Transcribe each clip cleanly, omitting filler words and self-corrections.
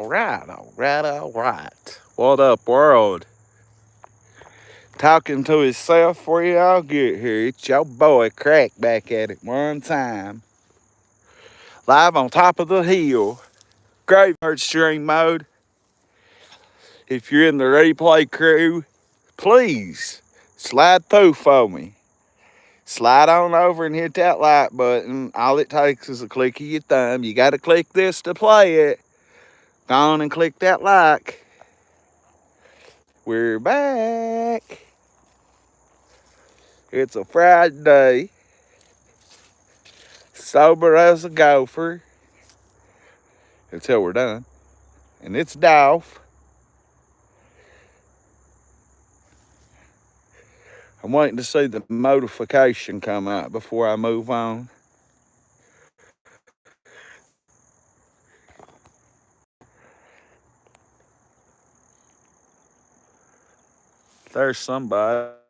all right. What up, world? Talking to himself before y'all get here. It's your boy Crack back at it one time. Live on top of the hill. Graveyard stream mode. If you're in the replay crew, please slide through for me. Slide on over and hit that like button. All it takes is a click of your thumb. You got to click this to play it. Go on and click that like. We're back. It's a Friday. Sober as a gopher. Until we're done. And it's Dolph. I'm waiting to see the notification come out before I move on. There's somebody.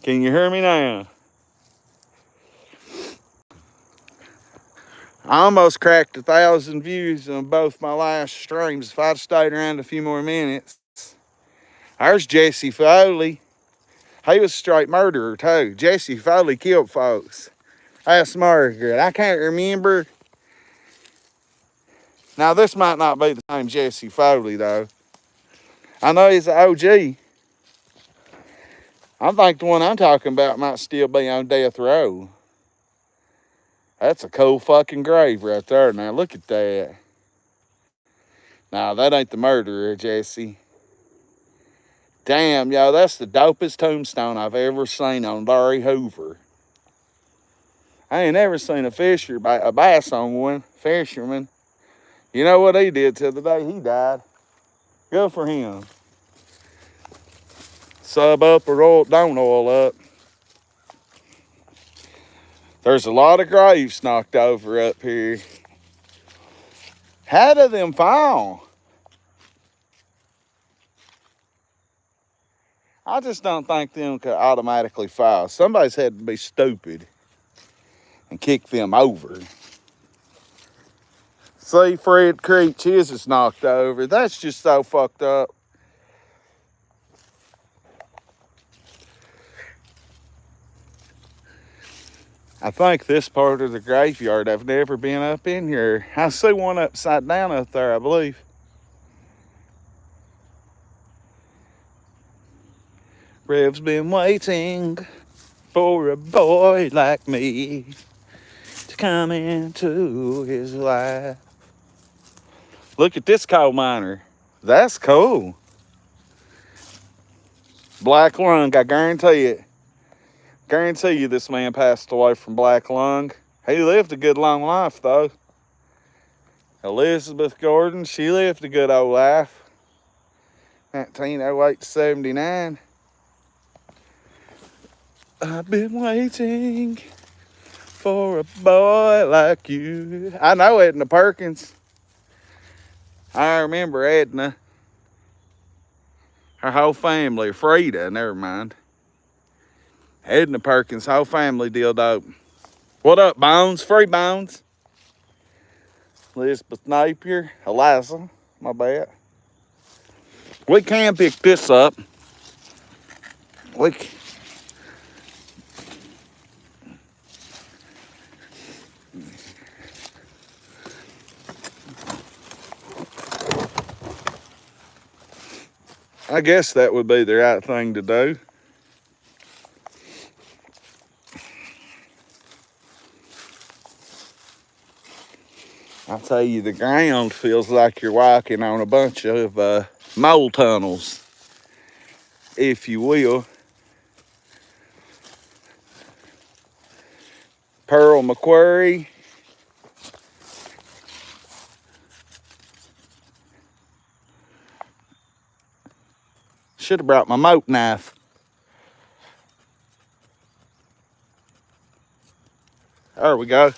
Can you hear me now? I almost cracked 1,000 views on both my last streams if I'd stayed around a few more minutes. There's Jesse Foley. He was a straight murderer too. Jesse Foley killed folks. That's Margaret. I can't remember. Now this might not be the same Jesse Foley though. I know he's an OG. I think the one I'm talking about might still be on death row. That's a cool fucking grave right there. Now look at that. Now that ain't the murderer, Jesse. Damn, yo, that's the dopest tombstone I've ever seen on Larry Hoover. I ain't never seen a bass on one. Fisherman. You know what he did till the day he died? Good for him. Sub up or oil, don't oil up. There's a lot of graves knocked over up here. How do them fall? I just don't think them could automatically fall. Somebody's had to be stupid and kick them over. See, Fred Creech, his is knocked over. That's just so fucked up. I think this part of the graveyard, I've never been up in here. I see one upside down up there, I believe. Rev's been waiting for a boy like me to come into his life. Look at this coal miner. That's cool. Black lung, I guarantee it. Guarantee you this man passed away from black lung. He lived a good long life though. Elizabeth Gordon, she lived a good old life. 1908 to 79. I've been waiting for a boy like you. I know Edna Perkins. I remember Edna. Her whole family, Frida, never mind. Edna Perkins' whole family deal dope. What up, Bones? Free Bones. Elizabeth Napier. Eliza, my bad. We can pick this up. I guess that would be the right thing to do. I'll tell you, the ground feels like you're walking on a bunch of mole tunnels, if you will. Pearl McQuarrie. Should have brought my moat knife. There we go.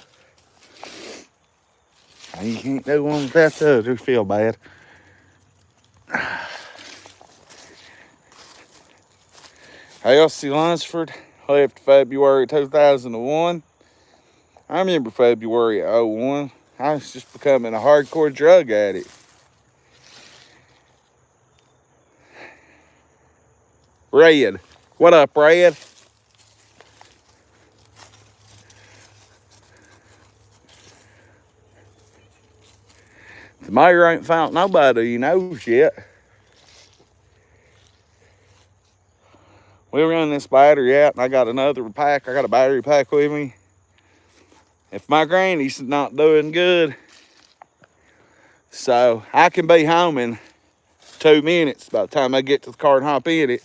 You can't do one without the other. Feel bad. Elsie Lunsford left February 2001. I remember February of 01. I was just becoming a hardcore drug addict. Red. What up, Red? The mayor ain't found nobody he knows yet. We'll run this battery out, and I got another pack. I got a battery pack with me. If my granny's not doing good, so I can be home in 2 minutes by the time I get to the car and hop in it.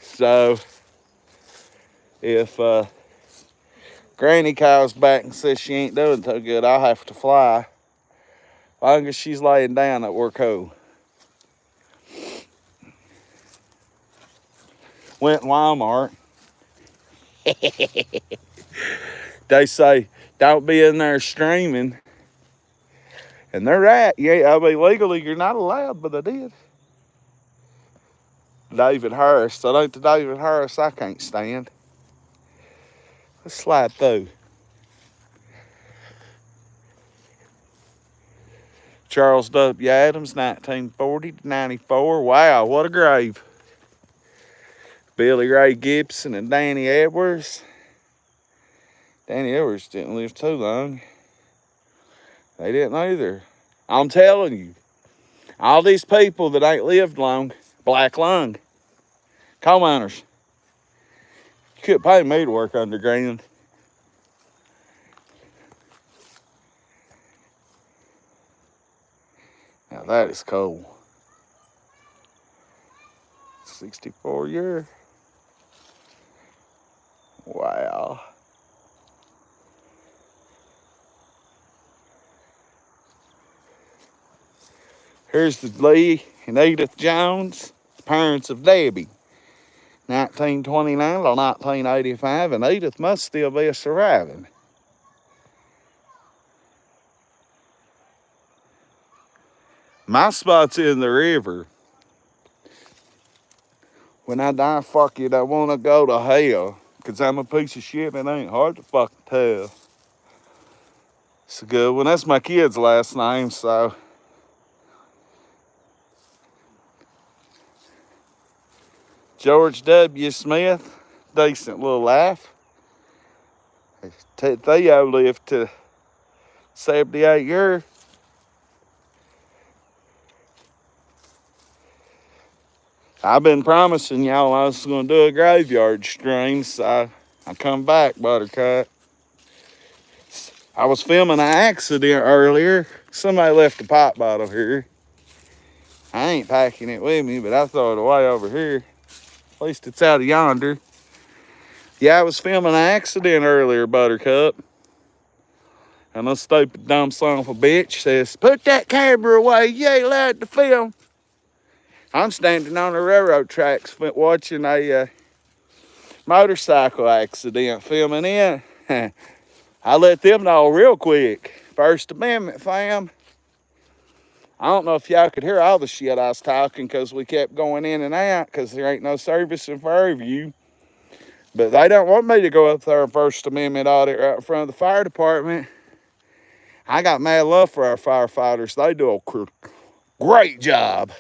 So if Granny calls back and says she ain't doing too good, I'll have to fly. As long as she's laying down, that we're cool. Went in Walmart. They say, don't be in there streaming. And they're right. Yeah, I mean, legally, you're not allowed, but I did. David Harris. That ain't the David Harris I can't stand. Let's slide through. Charles W. Adams, 1940 to 94. Wow, what a grave. Billy Ray Gibson and Danny Edwards. Danny Edwards didn't live too long. They didn't either. I'm telling you, all these people that ain't lived long, black lung, coal miners. You couldn't pay me to work underground. Now that is cool. 64 year. Wow. Here's the Lee and Edith Jones, the parents of Debbie. 1929 to 1985, and Edith must still be surviving. My spot's in the river. When I die, fuck it, I want to go to hell. Because I'm a piece of shit and it ain't hard to fucking tell. It's a good one. That's my kid's last name, so. George W. Smith, decent little life. Theo lived to 78 years. I've been promising y'all I was going to do a graveyard stream, so I come back, Buttercup. I was filming an accident earlier. Somebody left a pop bottle here. I ain't packing it with me, but I throw it away over here. At least it's out of yonder. Yeah, I was filming an accident earlier, Buttercup. And a stupid dumb son of a bitch says, put that camera away, you ain't allowed to film. I'm standing on the railroad tracks watching a motorcycle accident, filming it. I let them know real quick. First Amendment, fam. I don't know if y'all could hear all the shit I was talking because we kept going in and out because there ain't no service in Fairview. But they don't want me to go up there and First Amendment audit right in front of the fire department. I got mad love for our firefighters. They do a great job.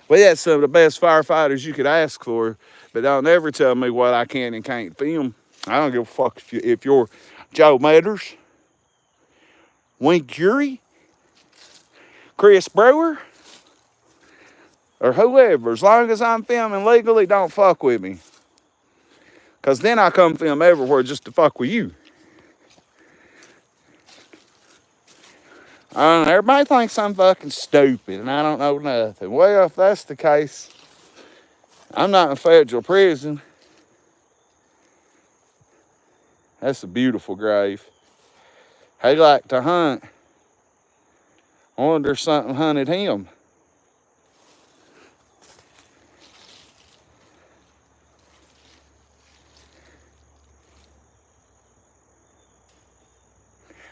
We had some of the best firefighters you could ask for, but don't ever tell me what I can and can't film. I don't give a fuck if you're Joe Matters, Wink Curie, Chris Brewer, or whoever. As long as I'm filming legally, don't fuck with me. Because then I come film everywhere just to fuck with you. Everybody thinks I'm fucking stupid and I don't know nothing. Well, if that's the case, I'm not in federal prison. That's a beautiful grave. He liked to hunt. I wonder if something hunted him.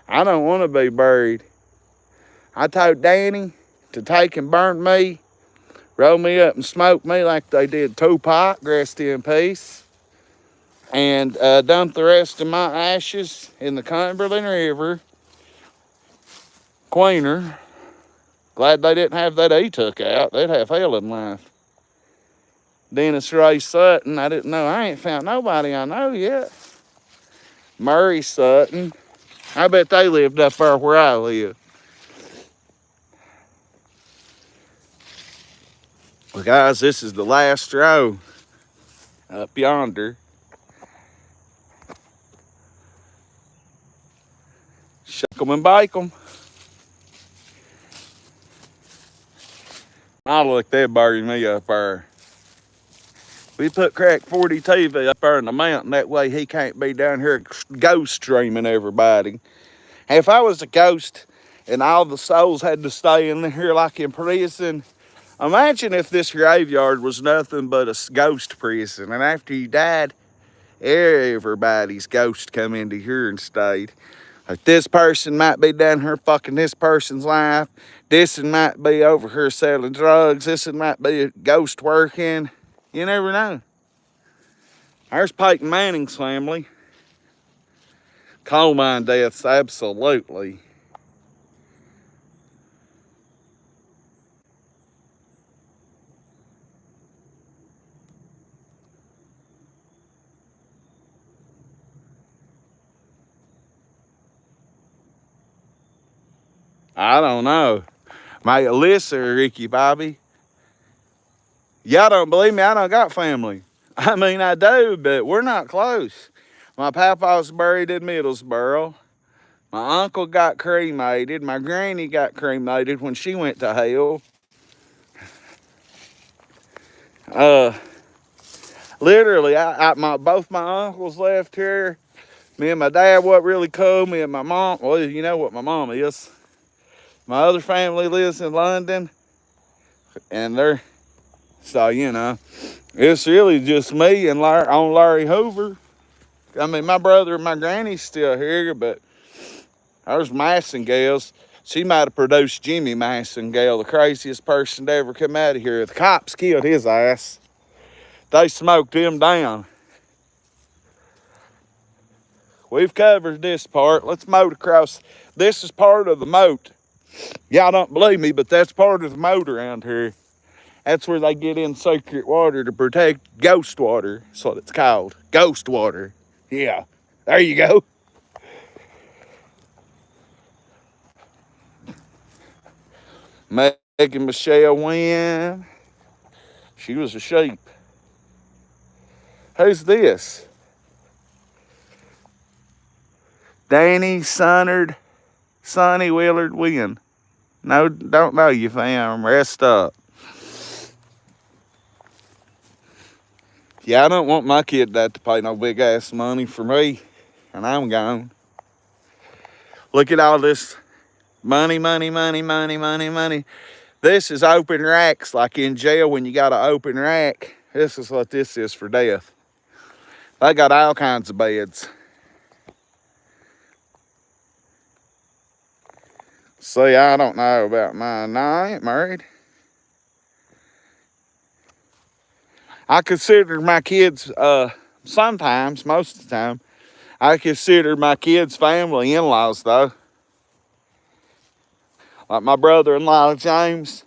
I don't want to be buried. I told Danny to take and burn me, roll me up and smoke me like they did Tupac, rest in peace, and dump the rest of my ashes in the Cumberland River. Queener. Glad they didn't have that he took out. They'd have hell in life. Dennis Ray Sutton, I didn't know. I ain't found nobody I know yet. Murray Sutton. I bet they lived up there where I live. Well, guys, this is the last row up yonder. Shuck 'em and bake 'em. Oh, look, they buried me up there. We put Crack 40 TV up there in the mountain. That way he can't be down here ghost streaming everybody. And if I was a ghost and all the souls had to stay in here like in prison, imagine if this graveyard was nothing but a ghost prison. And after you died, everybody's ghost come into here and stayed. Like this person might be down here fucking this person's life. This one might be over here selling drugs. This one might be a ghost working. You never know. There's Peyton Manning's family. Coal mine deaths, absolutely. I don't know. My Alyssa, Ricky Bobby. Y'all don't believe me, I don't got family. I mean, I do, but we're not close. My papa's buried in Middlesboro. My uncle got cremated. My granny got cremated when she went to hell. Literally, both my uncles left here. Me and my dad wasn't really cool. Me and my mom, well, you know what my mom is. My other family lives in London. And so, you know, it's really just me and Larry Hoover. I mean, my brother and my granny's still here, but there's Massengales. She might have produced Jimmy Massengale, the craziest person to ever come out of here. The cops killed his ass. They smoked him down. We've covered this part. Let's moat across. This is part of the moat. Y'all don't believe me, but that's part of the moat around here. That's where they get in secret water to protect ghost water. That's what it's called. Ghost water. Yeah. There you go. Megan Michelle Wynn. She was a sheep. Who's this? Danny Sonny Willard Wynn. No, don't know you, fam. Rest up. Yeah, I don't want my kid to have to pay no big ass money for me. And I'm gone. Look at all this money, money, money, money, money, money. This is open racks, like in jail when you got an open rack. This is what this is for death. They got all kinds of beds. See, I don't know about mine. No, I ain't married. I consider my kids, sometimes, most of the time, I consider my kids family in-laws, though. Like my brother-in-law, James,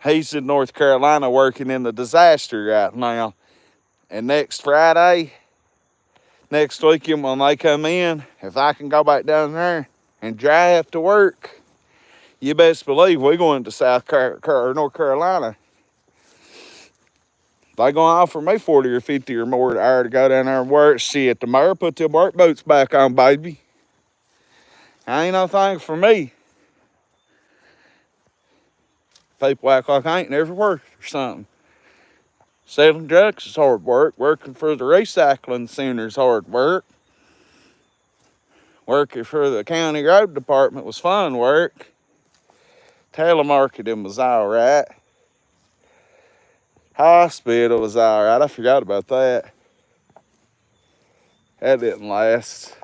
he's in North Carolina working in the disaster right now. And next Friday, next weekend when they come in, if I can go back down there and drive to work, you best believe we're going to North Carolina. They gonna offer me 40 or 50 or more an hour to go down there and work. Shit, tomorrow put them work boots back on, baby. Ain't no thing for me. People act like I ain't never worked or something. Selling drugs is hard work. Working for the recycling center is hard work. Working for the county road department was fun work. Telemarketing was all right. Hospital was all right. I forgot about that. That didn't last.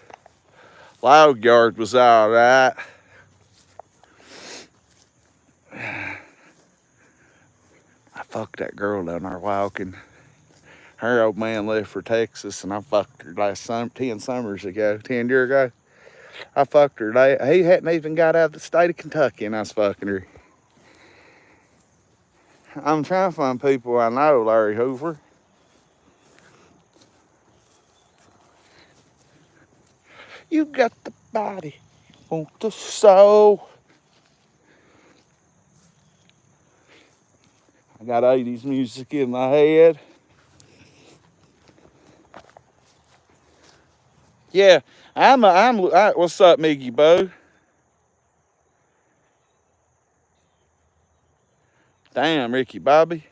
Log yard was all right. I fucked that girl down there walking. Her old man left for Texas, and I fucked her 10 summers ago, 10 years ago. I fucked her. He hadn't even got out of the state of Kentucky, and I was fucking her. I'm trying to find people I know, Larry Hoover. You got the body, want the soul. I got 80s music in my head. Yeah, what's up, Miggy Bo? Damn, Ricky Bobby.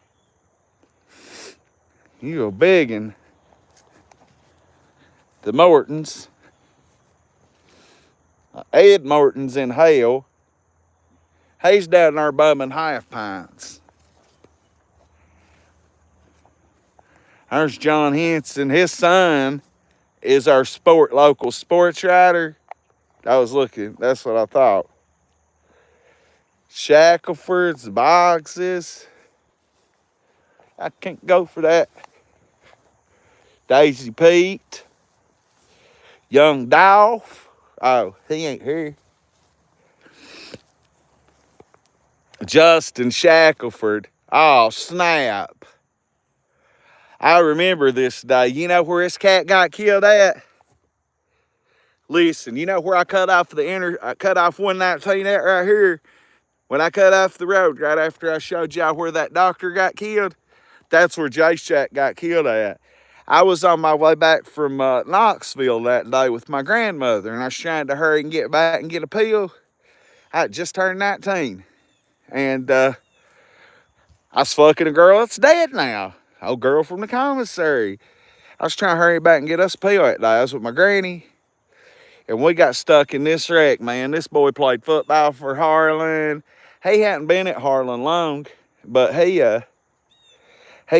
You a biggin'. The Mortons. Ed Morton's in hell. He's down there bumming half pints. There's John Henson. His son is our local sports writer. That's what I thought. Shackelford's, Boxes. I can't go for that. Daisy Pete. Young Dolph. Oh, he ain't here. Justin Shackelford. Oh, snap. I remember this day. You know where this cat got killed at? Listen, you know where I cut off I cut off 119 at right here? When I cut off the road right after I showed y'all where that doctor got killed, that's where J Shack got killed at. I was on my way back from Knoxville that day with my grandmother, and I was trying to hurry and get back and get a pill. I had just turned 19, and I was fucking a girl that's dead now. Old girl from the commissary. I was trying to hurry back and get us a pill that day. I was with my granny, and we got stuck in this wreck, man. This boy played football for Harlan. He hadn't been at Harlan long, but he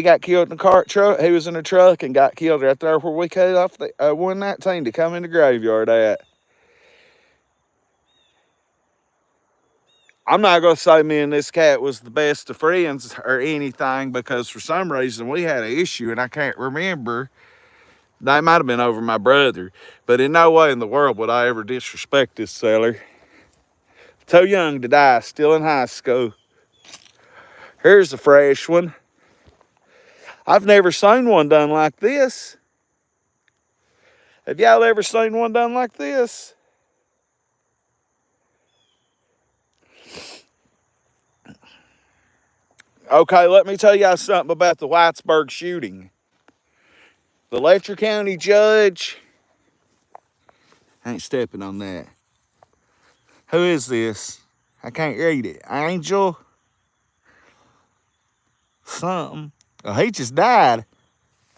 got killed in a truck. He was in a truck and got killed right there where we cut off the 119 to come in the graveyard at. I'm not going to say me and this cat was the best of friends or anything, because for some reason we had an issue and I can't remember. They might have been over my brother, but in no way in the world would I ever disrespect this seller. Too young to die, still in high school. Here's a fresh one. I've never seen one done like this. Have y'all ever seen one done like this? Okay, let me tell y'all something about the Whitesburg shooting. The Letcher County judge, I ain't stepping on that. Who is this? I can't read it. Angel? Something. Oh, he just died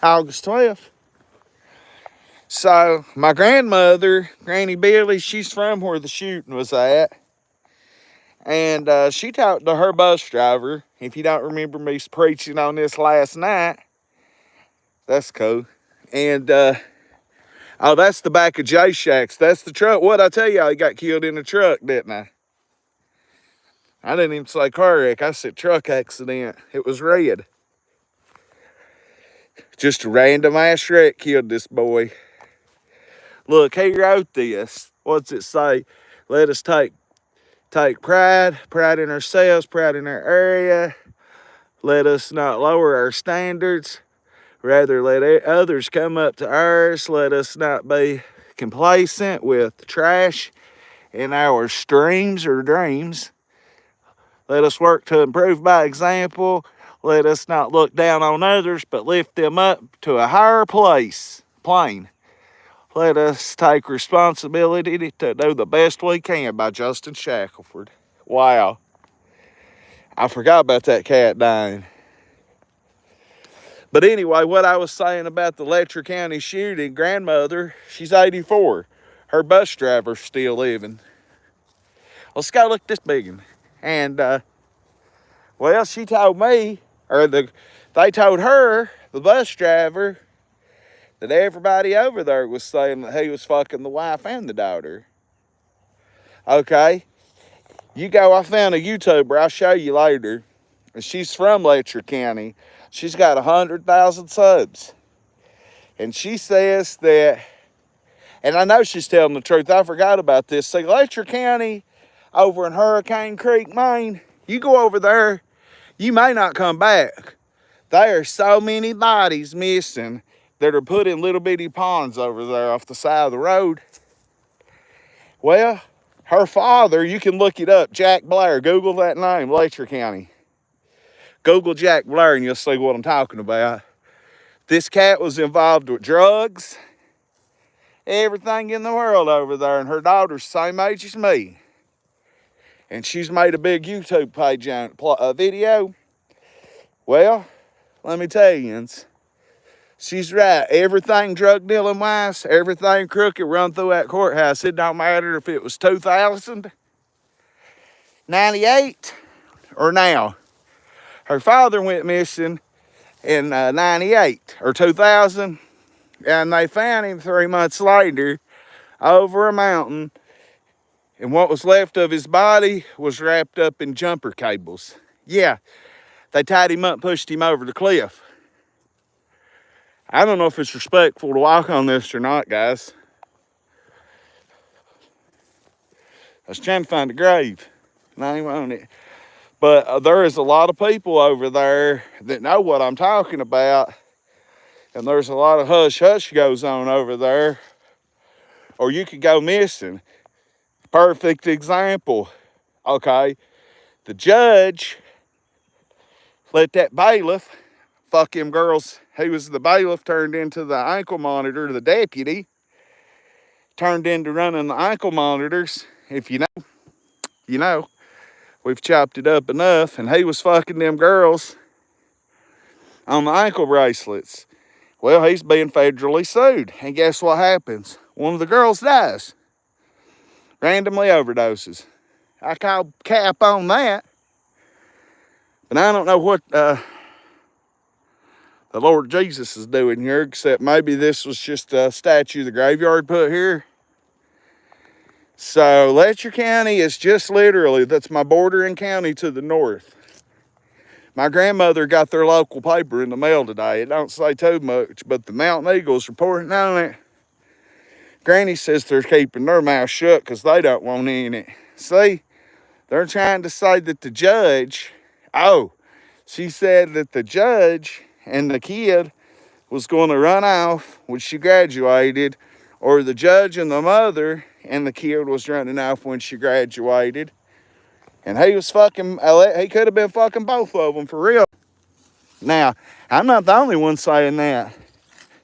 August 12th. So, my grandmother, Granny Billy, she's from where the shooting was at. And she talked to her bus driver. If you don't remember me preaching on this last night, that's cool. And, oh, that's the back of J Shack's. That's the truck. What I tell y'all, he got killed in the truck, didn't I? I didn't even say car wreck. I said truck accident. It was red. Just a random ass wreck killed this boy. Look, he wrote this. What's it say? Let us take pride in ourselves, pride in our area. Let us not lower our standards. Rather, let others come up to ours. Let us not be complacent with trash in our streams or dreams. Let us work to improve by example. Let us not look down on others, but lift them up to a higher plane. Let us take responsibility to do the best we can, by Justin Shackelford. Wow. I forgot about that cat dying. But anyway, what I was saying about the Letcher County shooting, grandmother, she's 84. Her bus driver's still living. Let's go look at this big one. And, well, she told me, they told her, the bus driver, that everybody over there was saying that he was fucking the wife and the daughter. Okay. I found a YouTuber, I'll show you later. And she's from Letcher County. She's got 100,000 subs. And she says that, and I know she's telling the truth, I forgot about this. See, Letcher County over in Hurricane Creek, Maine, you go over there, you may not come back. There are so many bodies missing that are put in little bitty ponds over there off the side of the road. Well, her father, you can look it up, Jack Blair, Google that name, Letcher County. Google Jack Blair and you'll see what I'm talking about. This cat was involved with drugs, everything in the world over there, and her daughter's the same age as me. And she's made a big YouTube page on a video. Well, let me tell you, she's right. Everything drug dealing wise, everything crooked run through that courthouse. It don't matter if it was 2000, 98, or now. Her father went missing in 98 or 2000, and they found him 3 months later over a mountain, and what was left of his body was wrapped up in jumper cables. Yeah, they tied him up, pushed him over the cliff. I don't know if it's respectful to walk on this or not, guys. I was trying to find a grave, and I ain't on it. But there is a lot of people over there that know what I'm talking about. And there's a lot of hush-hush goes on over there. Or you could go missing. Perfect example. Okay, the judge let that bailiff fuck him girls. He was the bailiff, turned into the ankle monitor. The deputy turned into running the ankle monitors. If you know, you know. We've chopped it up enough, and he was fucking them girls on the ankle bracelets. Well, he's being federally sued. And guess what happens? One of the girls dies. Randomly overdoses. I call cap on that. But I don't know what the Lord Jesus is doing here, except maybe this was just a statue the graveyard put here. So Letcher County is just literally, that's my bordering county to the north. My grandmother got their local paper in the mail today. It don't say too much, but the Mountain Eagle's reporting on it. Granny says they're keeping their mouth shut because they don't want in it. See, they're trying to say that the judge, she said that the judge and the kid was going to run off when she graduated, or the judge and the mother and the kid was running off when she graduated. And he was fucking, he could have been fucking both of them for real. Now, I'm not the only one saying that.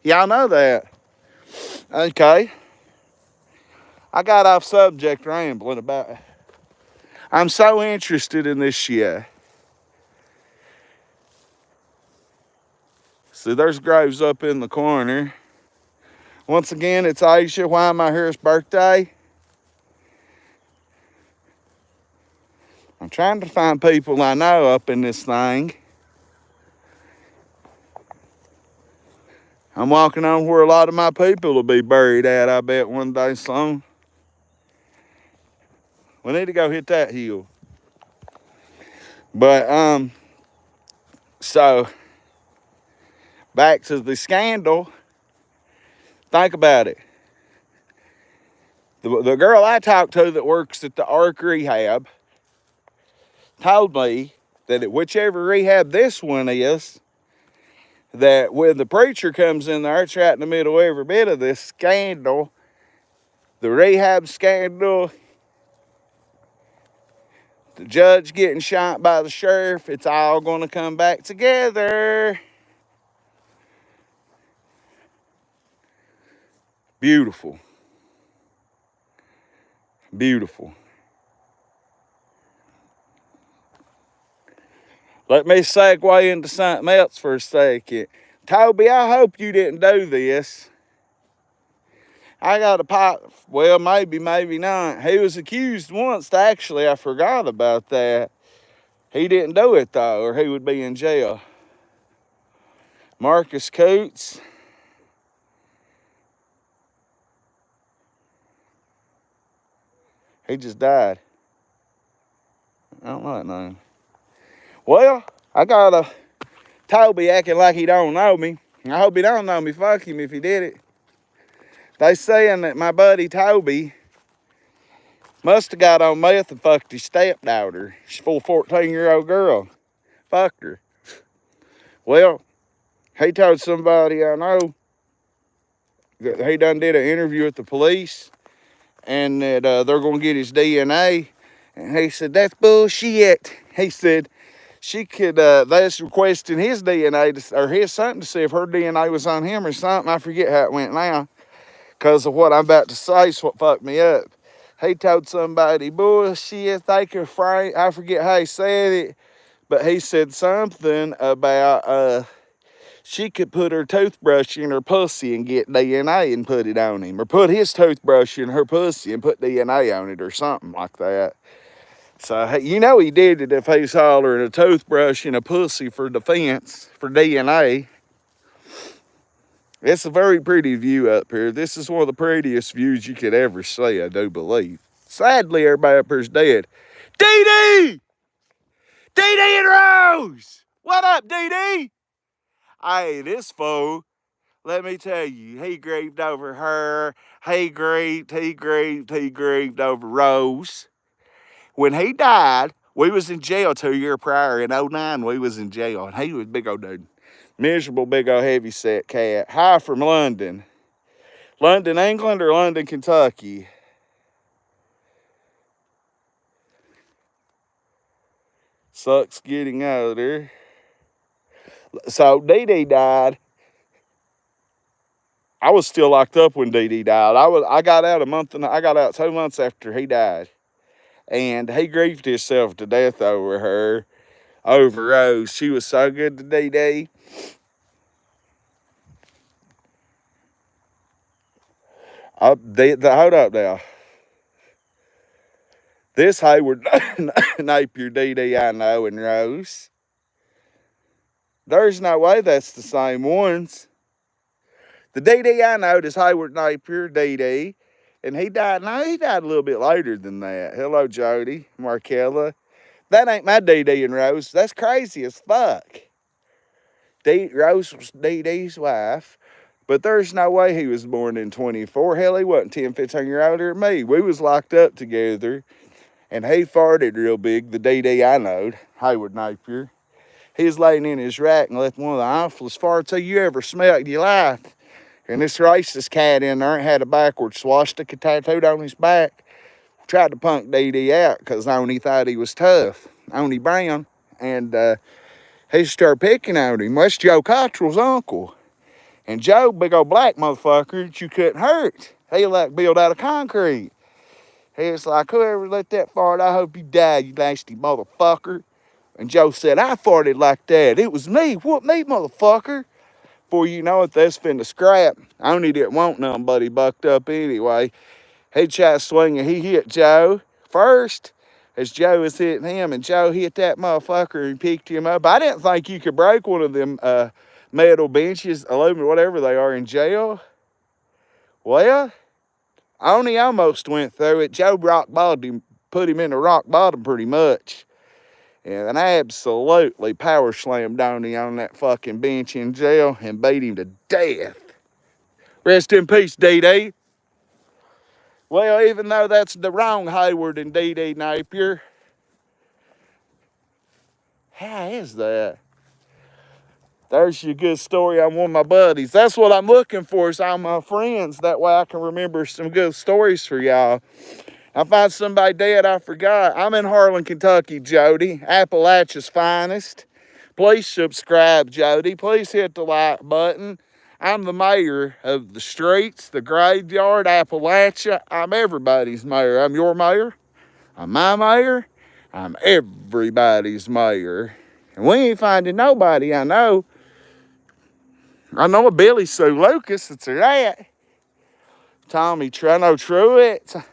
Y'all know that. Okay. I got off subject rambling about it. I'm so interested in this shit. See, there's graves up in the corner. Once again, it's Aisha. Why am I here? It's birthday. Trying to find people I know up in this thing. I'm walking on where a lot of my people will be buried at, I bet, one day soon. We need to go hit that hill. But, so, back to the scandal. Think about it. The girl I talked to that works at the ARC rehab told me that at whichever rehab this one is, that when the preacher comes in there, it's right in the middle of every bit of this scandal, the rehab scandal, the judge getting shot by the sheriff, it's all going to come back together. Beautiful. Beautiful. Let me segue into something else for a second. Toby, I hope you didn't do this. I got a pot. Well, maybe not. He was accused once, actually. I forgot about that. He didn't do it, though, or he would be in jail. Marcus Coots. He just died. I don't know that name. Well, I got a Toby acting like he don't know me. I hope he don't know me. Fuck him if he did it. They saying that my buddy Toby must have got on meth and fucked his stepdaughter. She's a full 14-year-old girl. Fucked her. Well, he told somebody I know that he done did an interview with the police and that they're going to get his DNA. And he said, that's bullshit. He said, she could, they was requesting his DNA, or his something, to see if her DNA was on him or something. I forget how it went now. Because of what I'm about to say is what fucked me up. He told somebody, bullshit, they could frame, I forget how he said it, but he said something about she could put her toothbrush in her pussy and get DNA and put it on him. Or put his toothbrush in her pussy and put DNA on it or something like that. So, you know he did it if he's hollering a toothbrush in a pussy for defense, for DNA. It's a very pretty view up here. This is one of the prettiest views you could ever see, I do believe. Sadly, everybody up here's dead. Dee Dee! Dee Dee and Rose! What up, Dee Dee? Hey, this fool, let me tell you, he grieved over her. He grieved over Rose. When he died, we was in jail 2 years prior. In 2009, we was in jail, and he was a big old dude. Miserable, big old heavy-set cat. Hi from London. London, England, or London, Kentucky? Sucks getting older. So, Dee Dee died. I was still locked up when Dee Dee died. I got out 2 months after he died. And he grieved himself to death over her, over Rose. She was so good to Dee Dee. Hold up now. This Hayward Napier Dee Dee I know and Rose. There's no way that's the same ones. The Dee Dee I know is Hayward Napier Dee Dee. And he died a little bit later than that. Hello, Jody, Markella. That ain't my Dee Dee and Rose. That's crazy as fuck. Rose was Dee Dee's wife. But there's no way he was born in 24. Hell, he wasn't 10, 15 years older than me. We was locked up together. And he farted real big, the Dee Dee I knowed, Hayward Napier. He was laying in his rack and left one of the awfulest farts you ever smelled in your life. And this racist cat in there had a backwards swastika tattooed on his back. Tried to punk Dee Dee out because Oni thought he was tough. Oni Brown. And he started picking on him. That's Joe Cottrell's uncle. And Joe, big old black motherfucker that you couldn't hurt. He like built out of concrete. He was like, whoever let that fart, I hope you die, you nasty motherfucker. And Joe said, I farted like that. It was me. What me, motherfucker? Before you know it, that's finna scrap. Oni didn't want none, but he bucked up anyway. He tried swinging. He hit Joe first, as Joe was hitting him, and Joe hit that motherfucker and picked him up. I didn't think you could break one of them metal benches, aluminum, whatever they are, in jail. Well, Oni almost went through it. Joe rock bottomed him, put him in the rock bottom pretty much. And I absolutely power slammed Oni on that fucking bench in jail and beat him to death. Rest in peace, D.D. Well, even though that's the wrong Hayward and D.D. Napier, how is that? There's your good story on one of my buddies. That's what I'm looking for, is all my friends. That way I can remember some good stories for y'all. I find somebody dead I forgot. I'm in Harlan, Kentucky, Jody, Appalachia's finest. Please subscribe, Jody. Please hit the like button. I'm the mayor of the streets, the graveyard, Appalachia. I'm everybody's mayor. I'm your mayor. I'm my mayor. I'm everybody's mayor. And we ain't finding nobody I know. I know a Billy Sue Lucas, that's a rat. Tommy Treno Truitt.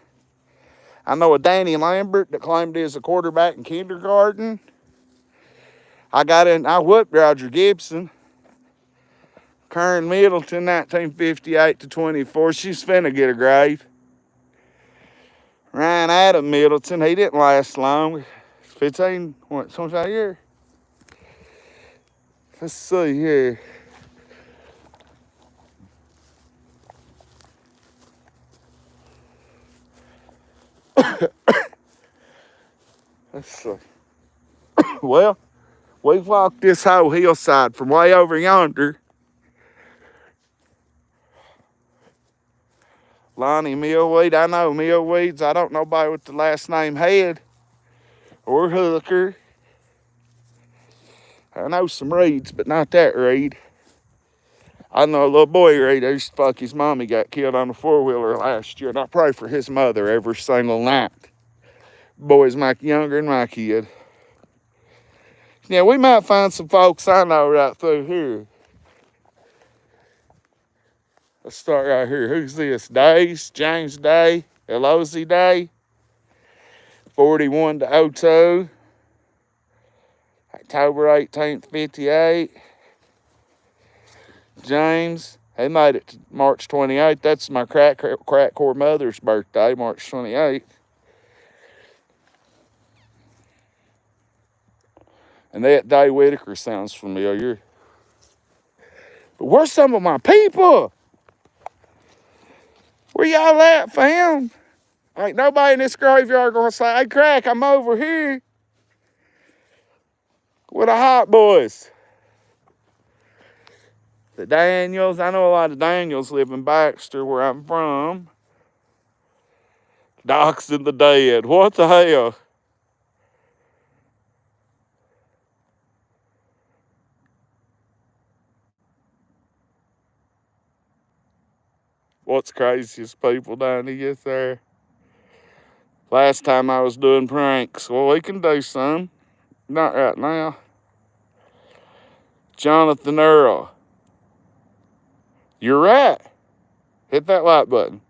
I know a Danny Lambert that claimed he was a quarterback in kindergarten. I whooped Roger Gibson. Karen Middleton, 1958 to 24. She's finna get a grave. Ryan Adam Middleton, he didn't last long. 25 years? Let's see here. Let's see. Well, we've walked this whole hillside from way over yonder. Lonnie Millweed, I know Millweeds. I don't know nobody with the last name Head or Hooker. I know some Reeds, but not that Reed. I know a little boy Reed who used to fuck his mommy, got killed on a four-wheeler last year, and I pray for his mother every single night. Boy's much younger than my kid. Yeah, we might find some folks I know right through here. Let's start right here. Who's this? Days, James Day, Elozy Day, 41 to 02, October 18th, 58. James, he made it to March 28th. That's my crack core mother's birthday, March 28th. And that Day Whitaker sounds familiar. But where's some of my people? Where y'all at, fam? Ain't nobody in this graveyard gonna say, hey, Crack, I'm over here. Where the hot boys? The Daniels, I know a lot of Daniels live in Baxter, where I'm from. Doc's and the Dead, what the hell? What's craziest people down to get there? Last time I was doing pranks. Well, we can do some. Not right now. Jonathan Earl. You're right. Hit that like button.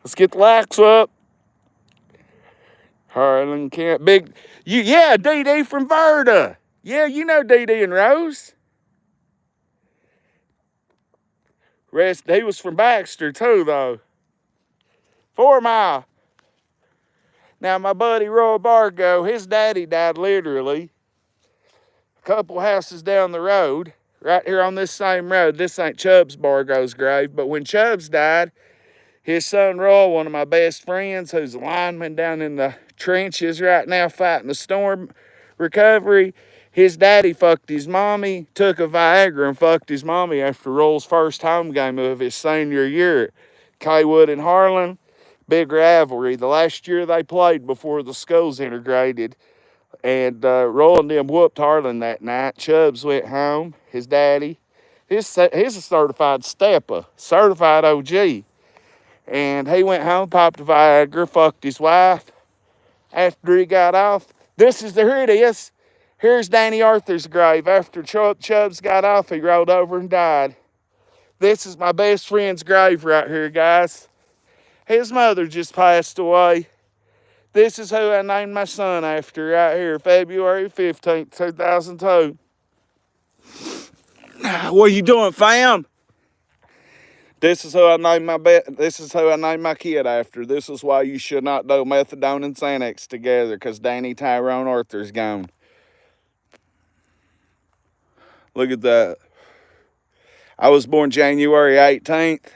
Let's get the likes up. Harlan Kent. Yeah, DD from Verda. Yeah, you know DD and Rose. He was from Baxter too, though. 4 Mile. Now, my buddy Roy Bargo, his daddy died literally a couple houses down the road, right here on this same road. This ain't Chubbs Bargo's grave, but when Chubbs died, his son Roy, one of my best friends, who's a lineman down in the trenches right now fighting the storm recovery, his daddy fucked his mommy, took a Viagra and fucked his mommy after Roy's first home game of his senior year. Kaywood and Harlan. Big rivalry. The last year they played before the schools integrated. And Roy and them whooped Harlan that night. Chubbs went home. His daddy. He's a certified stepper. Certified OG. And he went home, popped a Viagra, fucked his wife. After he got off. Here it is. Here's Danny Arthur's grave. After Chubbs got off, he rolled over and died. This is my best friend's grave right here, guys. His mother just passed away This is who I named my son after right here, February 15th, 2002. What you doing, fam? This is who I named my kid after. This is why you should not do methadone and Xanax together, because Danny Tyrone Arthur's gone. Look at that. I was born January 18th.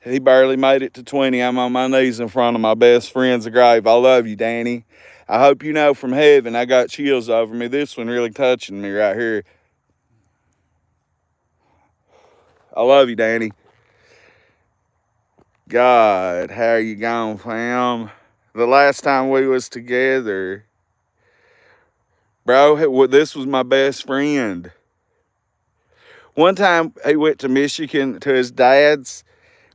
He barely made it to 20. I'm on my knees in front of my best friend's grave. I love you, Danny. I hope you know from heaven I got chills over me. This one really touching me right here. I love you, Danny. God, how are you going, fam? The last time we was together, bro, this was my best friend. One time he went to Michigan to his dad's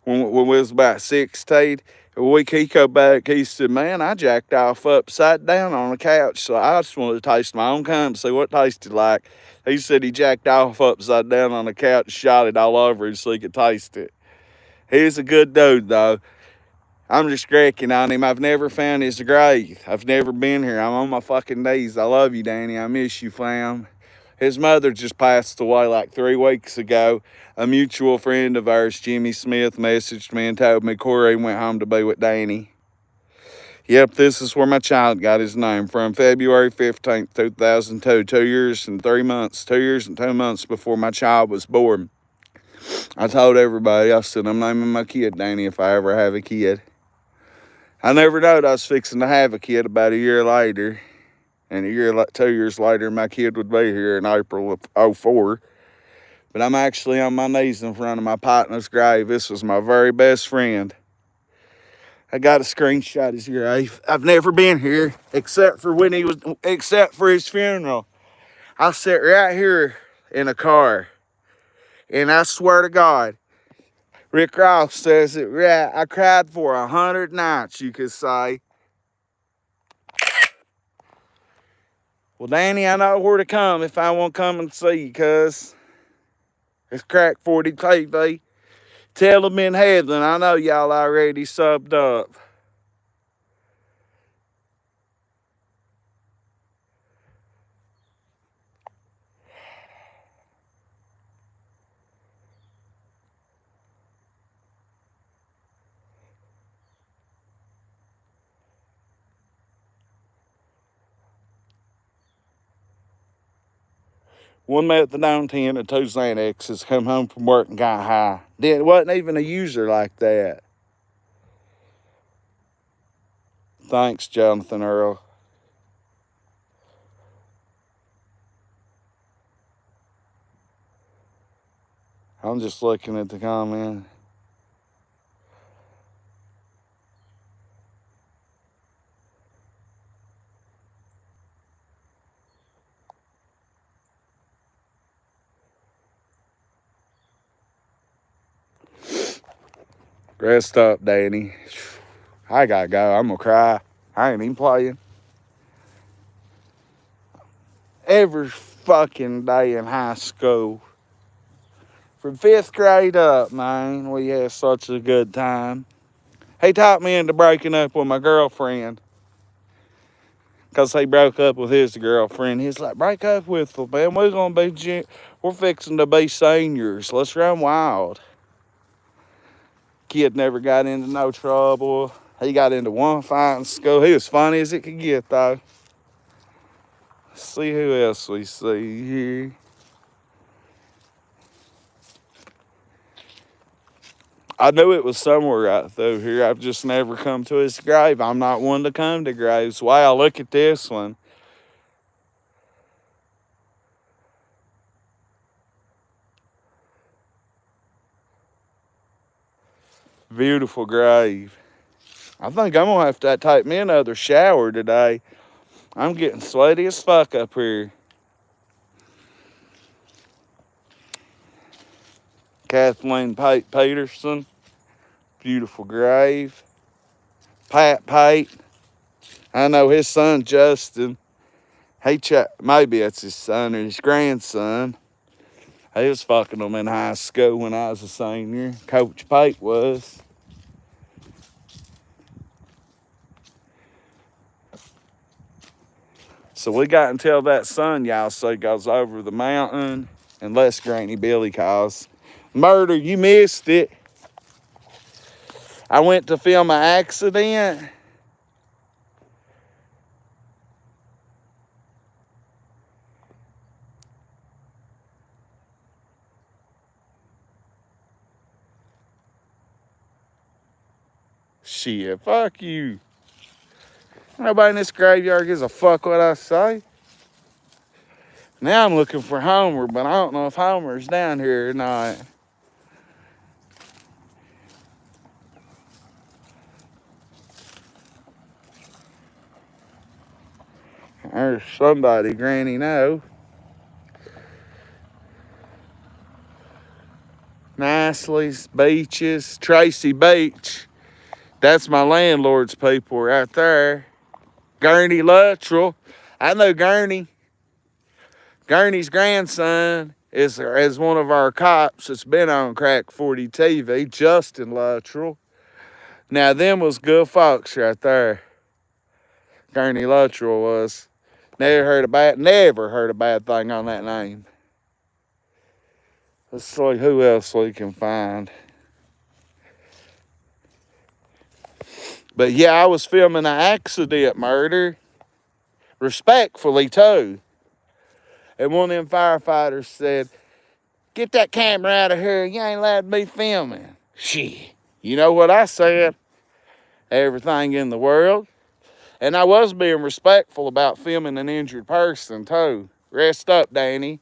when we was about 16. A week he come back, he said, man, I jacked off upside down on the couch, so I just wanted to taste my own cum, see what it tasted like. He said he jacked off upside down on the couch, shot it all over him so he could taste it. He's a good dude, though. I'm just cracking on him. I've never found his grave. I've never been here. I'm on my fucking knees. I love you, Danny. I miss you, fam. His mother just passed away like 3 weeks ago. A mutual friend of ours, Jimmy Smith, messaged me and told me Corey went home to be with Danny. Yep, this is where my child got his name from. February 15th, 2002. 2 years and 3 months. 2 years and 2 months before my child was born. I told everybody, I said, I'm naming my kid Danny if I ever have a kid. I never knowed I was fixing to have a kid about a year later. And 2 years later, my kid would be here in April of 2004. But I'm actually on my knees in front of my partner's grave. This was my very best friend. I got a screenshot of his grave. I've never been here except for his funeral. I sat right here in a car. And I swear to God, Rick Ross says it right. I cried for 100 nights, you could say. Well, Danny, I know where to come if I want to come and see you, cuz. It's Crack 40 TV. Tell them in heaven, I know y'all already subbed up. One methadone 10 and 2 Xanaxes, come home from work and got high. Wasn't even a user like that. Thanks, Jonathan Earl. I'm just looking at the comment. Rest up, Danny. I gotta go. I'm gonna cry. I ain't even playing. Every fucking day in high school. From 5th grade up, man, we had such a good time. He talked me into breaking up with my girlfriend. Because he broke up with his girlfriend. He's like, break up with her, man. We're fixing to be seniors. Let's run wild. Kid never got into no trouble. He got into one fight in school. He was funny as it could get, though. Let's see who else we see here. I knew it was somewhere right through here. I've just never come to his grave. I'm not one to come to graves. Wow, look at this one. Beautiful grave. I think I'm gonna have to take me another shower today. I'm getting sweaty as fuck up here. Kathleen Pate Peterson. Beautiful grave. Pat Pate. I know his son Justin. Maybe it's his son or his grandson. He was fucking them in high school when I was a senior. Coach Pate was. So we got until that sun, y'all say, goes over the mountain, unless Granny Billy calls. Murder, you missed it. I went to film an accident. Shit, fuck you. Nobody in this graveyard gives a fuck what I say. Now I'm looking for Homer, but I don't know if Homer's down here or not. There's somebody, Granny know. Nicely's Beaches, Tracy Beach. That's my landlord's people right there. Gurney Luttrell. I know Gurney. Gurney's grandson is one of our cops that's been on Crack 40 TV, Justin Luttrell. Now, them was good folks right there. Gurney Luttrell was. Never heard a bad thing on that name. Let's see who else we can find. But yeah, I was filming an accident murder. Respectfully, too. And one of them firefighters said, "Get that camera out of here. You ain't allowed to be filming." Shit. You know what I said? Everything in the world. And I was being respectful about filming an injured person, too. Rest up, Danny.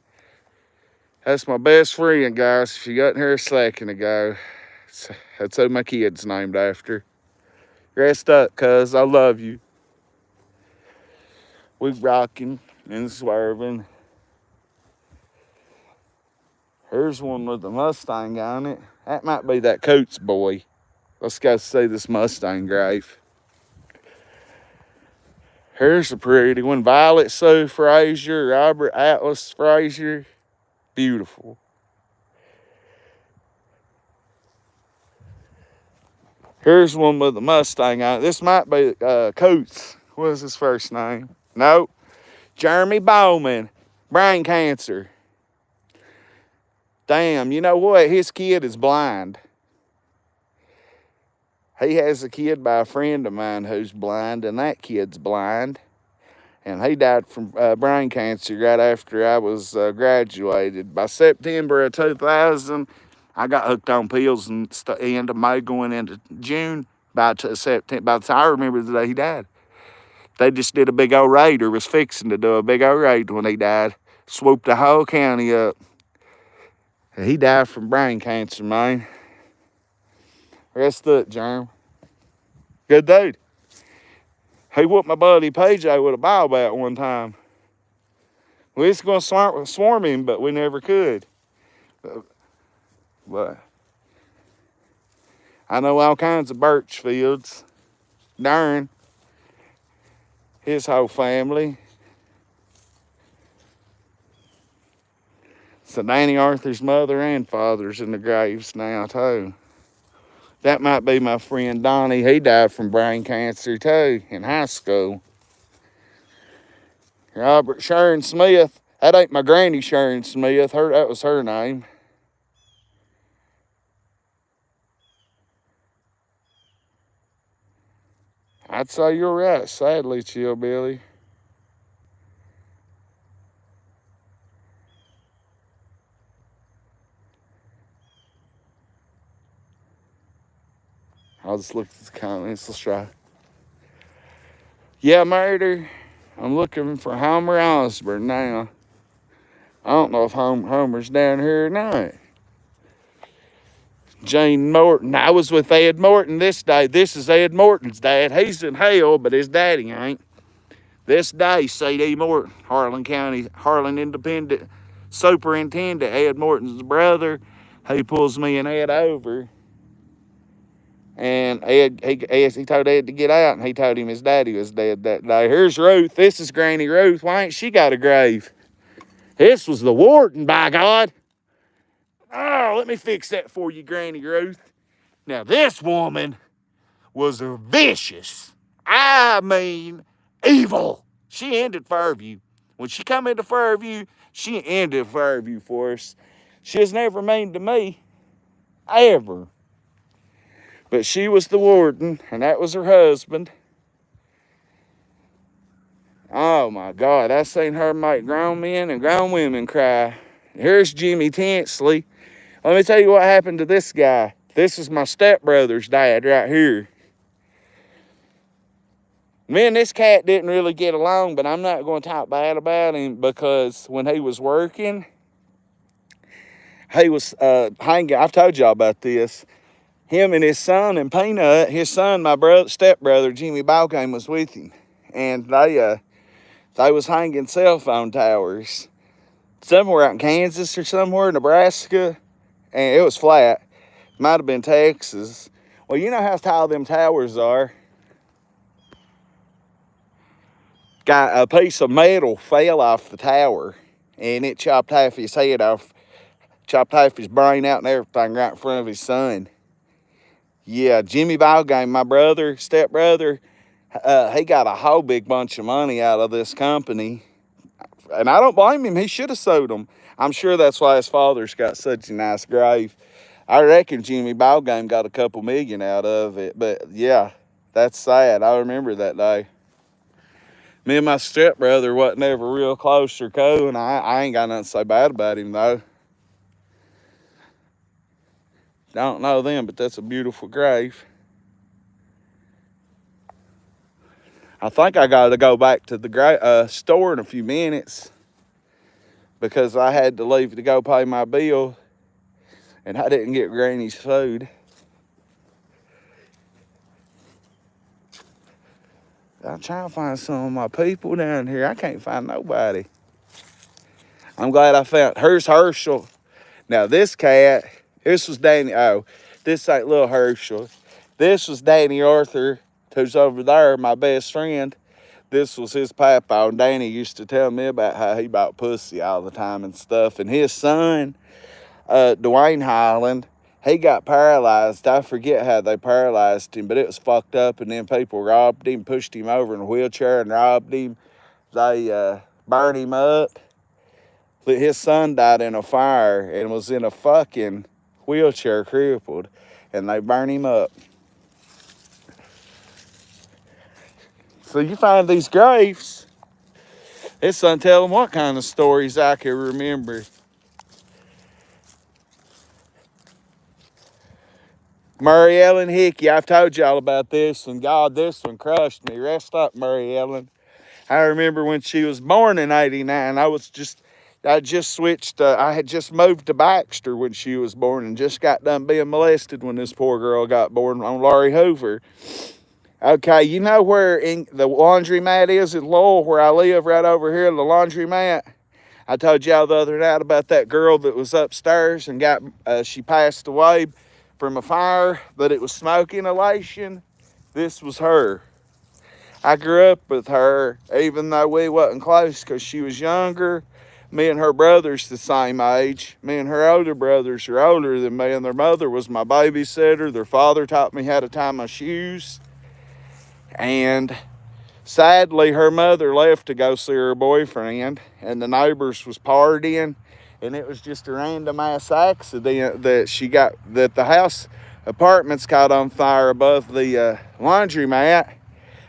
That's my best friend, guys. She got in here a second ago. That's who my kid's named after. Rest up, cuz. I love you. We rocking and swerving. Here's one with the Mustang on it. That might be that Coates boy. Let's go see this Mustang grave. Here's a pretty one. Violet Sue Frazier, Robert Atlas Frazier. Beautiful. Here's one with the Mustang on it. This might be Coates. What was his first name? Nope. Jeremy Bowman. Brain cancer. Damn, you know what? His kid is blind. He has a kid by a friend of mine who's blind, and that kid's blind. And he died from brain cancer right after I was graduated. By September of 2000, I got hooked on pills and the end of May going into June. By September, by the time I remember the day he died. They just did a big old raid, or was fixing to do a big old raid when he died. Swooped the whole county up. He died from brain cancer, man. Rest up, Jerm. Good dude. He whooped my buddy PJ with a ball bat one time. We was going to swarm him, but we never could. But I know all kinds of Birchfields. Darn. His whole family. So Danny Arthur's mother and father's in the graves now, too. That might be my friend Donnie. He died from brain cancer, too, in high school. Robert Sharon Smith. That ain't my granny Sharon Smith. That was her name. I'd say you're right, sadly, Chillbilly. I'll just look at the comments. Let's try. Yeah, murder. I'm looking for Homer Osborne now. I don't know if Homer's down here or not. Jane Morton. I was with Ed Morton this day. This is Ed Morton's dad. He's in hell, but his daddy ain't. This day, C.D. Morton, Harlan County, Harlan Independent Superintendent, Ed Morton's brother. He pulls me and Ed over. And Ed, he told Ed to get out, and he told him his daddy was dead that day. Here's Ruth. This is Granny Ruth. Why ain't she got a grave? This was the warden, by God. Oh, let me fix that for you, Granny Ruth. Now, this woman was vicious. I mean, evil. She ended Fairview. When she come into Fairview, she ended Fairview for us. She was never mean to me, ever. But she was the warden, and that was her husband. Oh my God, I seen her make grown men and grown women cry. Here's Jimmy Tinsley. Let me tell you what happened to this guy. This is my stepbrother's dad right here. Me and this cat didn't really get along, but I'm not going to talk bad about him because when he was working, he was hanging. I've told y'all about this. Him and his son and Peanut, his son, my stepbrother, Jimmy Balcame, was with him. And they was hanging cell phone towers somewhere out in Kansas or somewhere, Nebraska, and it was flat. Might have been Texas. Well, you know how tall them towers are. Got a piece of metal fell off the tower, and it chopped half his head off, chopped half his brain out and everything right in front of his son. Yeah, Jimmy Balgame, my brother, stepbrother, he got a whole big bunch of money out of this company. And I don't blame him. He should have sold them. I'm sure that's why his father's got such a nice grave. I reckon Jimmy Balgame got a couple million out of it. But yeah, that's sad. I remember that day. Me and my stepbrother wasn't ever real close or cool, and I ain't got nothing to say bad about him, though. Don't know them, but that's a beautiful grave. I think I got to go back to the store in a few minutes because I had to leave to go pay my bill, and I didn't get Granny's food. I'm trying to find some of my people down here. I can't find nobody. I'm glad I found. Here's Herschel. Now this cat, this was Danny. Oh, this ain't little Herschel. This was Danny Arthur, who's over there, my best friend. This was his papa, and Danny used to tell me about how he bought pussy all the time and stuff. And his son, Dwayne Highland, he got paralyzed. I forget how they paralyzed him, but it was fucked up. And then people robbed him, pushed him over in a wheelchair and robbed him. They burned him up. His son died in a fire and was in a fucking wheelchair crippled. And they burned him up. So you find these graves. His son tell him what kind of stories I can remember. Murray Ellen Hickey, I've told y'all about this, and God, this one crushed me. Rest up, Murray Ellen. I remember when she was born in '89. I just switched. I had just moved to Baxter when she was born, and just got done being molested when this poor girl got born on Laurie Hoover. Okay, you know where in the laundromat is in Lowell, where I live, right over here, the laundromat? I told y'all the other night about that girl that was upstairs and she passed away from a fire, but it was smoke inhalation. This was her. I grew up with her, even though we wasn't close because she was younger. Me and her brother's the same age. Me and her older brothers are older than me, and their mother was my babysitter. Their father taught me how to tie my shoes. And sadly, her mother left to go see her boyfriend, and the neighbors was partying, and it was just a random ass accident that the house apartments caught on fire above the laundromat.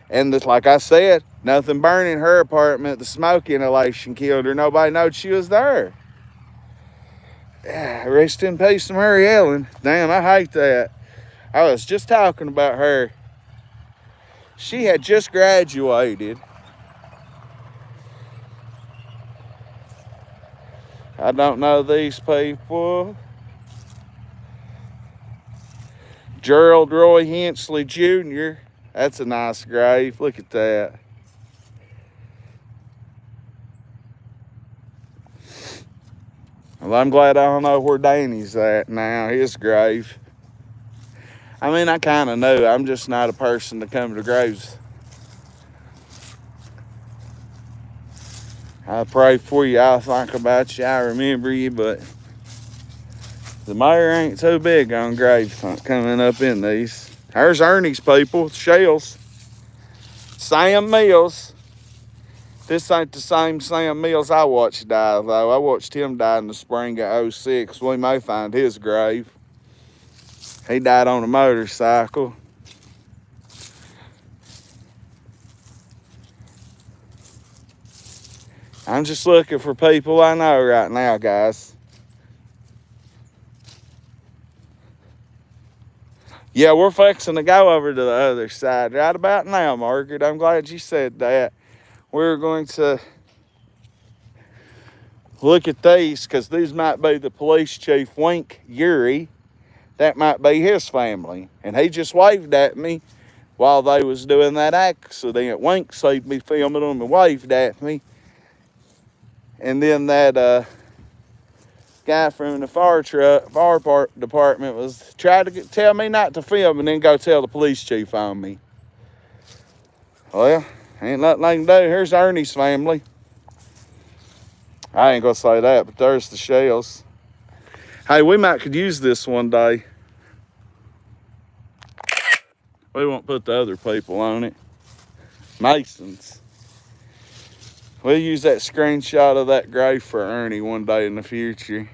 And like I said, nothing burning her apartment. The smoke inhalation killed her. Nobody knowed she was there. Yeah, rest in peace to Mary Ellen. Damn, I hate that. I was just talking about her. She had just graduated. I don't know these people. Gerald Roy Hensley Jr. That's a nice grave. Look at that. Well, I'm glad I don't know where Danny's at now, his grave. I mean, I kind of know. I'm just not a person to come to graves. I pray for you. I think about you. I remember you, but the mayor ain't so big on graves coming up in these. There's Ernie's people, Shells. Sam Mills. This ain't the same Sam Mills I watched die, though. I watched him die in the spring of '06. We may find his grave. He died on a motorcycle. I'm just looking for people I know right now, guys. Yeah, we're fixing to go over to the other side right about now, Margaret. I'm glad you said that. We're going to look at these because these might be the police chief, Wink Yuri. That might be his family. And he just waved at me while they was doing that accident. Wink seen me filming them and waved at me. And then that guy from the fire department was trying to tell me not to film and then go tell the police chief on me. Well, ain't nothing they can do. Here's Ernie's family. I ain't gonna say that, but there's the shells. Hey, we might could use this one day. We won't put the other people on it. Masons. We'll use that screenshot of that grave for Ernie one day in the future.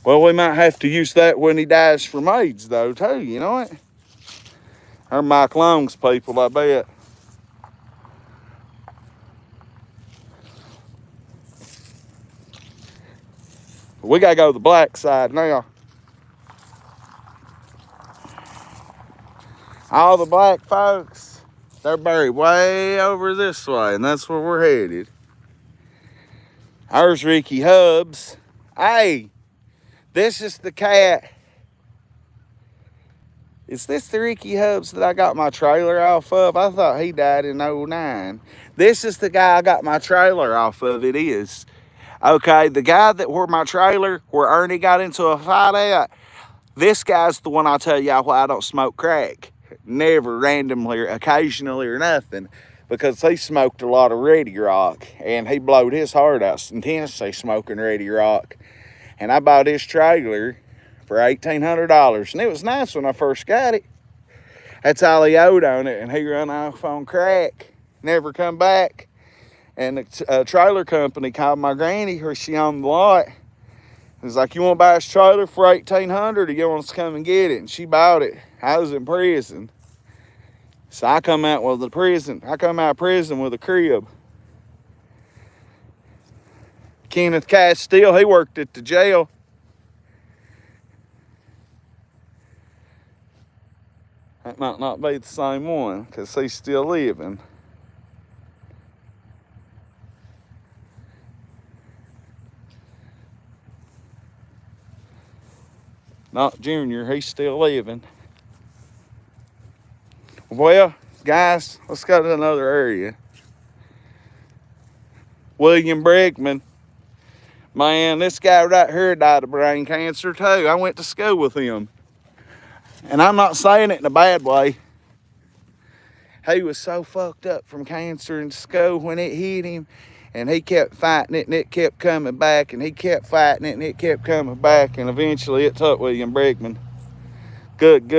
Well, we might have to use that when he dies from AIDS, though, too, you know it? Or Mike Long's people, I bet. We gotta go to the black side now. All the black folks, they're buried way over this way, and that's where we're headed. There's Ricky Hubbs. Hey, this is the cat. Is this the Ricky Hubbs that I got my trailer off of? I thought he died in '09. This is the guy I got my trailer off of. It is. Okay, the guy that where my trailer, where Ernie got into a fight at, this guy's the one I'll tell y'all why I don't smoke crack. Never, randomly, or occasionally, or nothing. Because he smoked a lot of Ready Rock. And he blowed his heart out intensely smoking Ready Rock. And I bought his trailer for $1,800. And it was nice when I first got it. That's all he owed on it. And he run off on crack. Never come back. And the trailer company called my granny, where she owned the lot. It was like, you want to buy this trailer for $1,800 or you want us to come and get it? And she bought it. I was in prison. So I come out of prison with a crib. Kenneth Castile, he worked at the jail. That might not be the same one, because he's still living. Not Junior, he's still living. Well, guys, let's go to another area. William Bregman. Man, this guy right here died of brain cancer too. I went to school with him. And I'm not saying it in a bad way. He was so fucked up from cancer in school when it hit him. And he kept fighting it and it kept coming back. And he kept fighting it and it kept coming back. And eventually it took William Bregman. Good.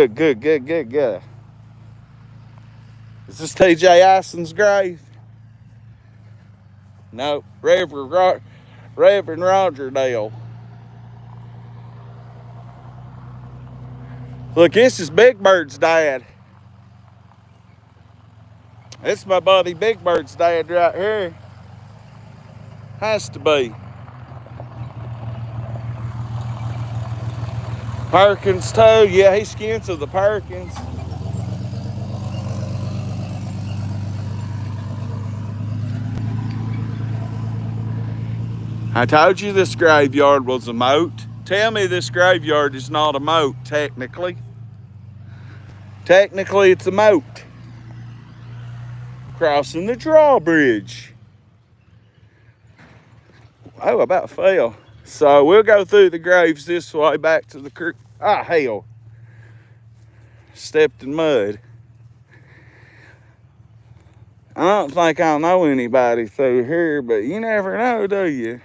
Is this T.J. Ison's grave? No, Reverend Roger Dale. Look, this is Big Bird's dad. It's my buddy Big Bird's dad right here. Has to be. Perkins too. Yeah, he's kin to the Perkins. I told you this graveyard was a moat. Tell me this graveyard is not a moat, technically. Technically, it's a moat. Crossing the drawbridge. Oh, I about fell. So we'll go through the graves this way back to the creek. Ah, hell. Stepped in mud. I don't think I'll know anybody through here, but you never know, do you?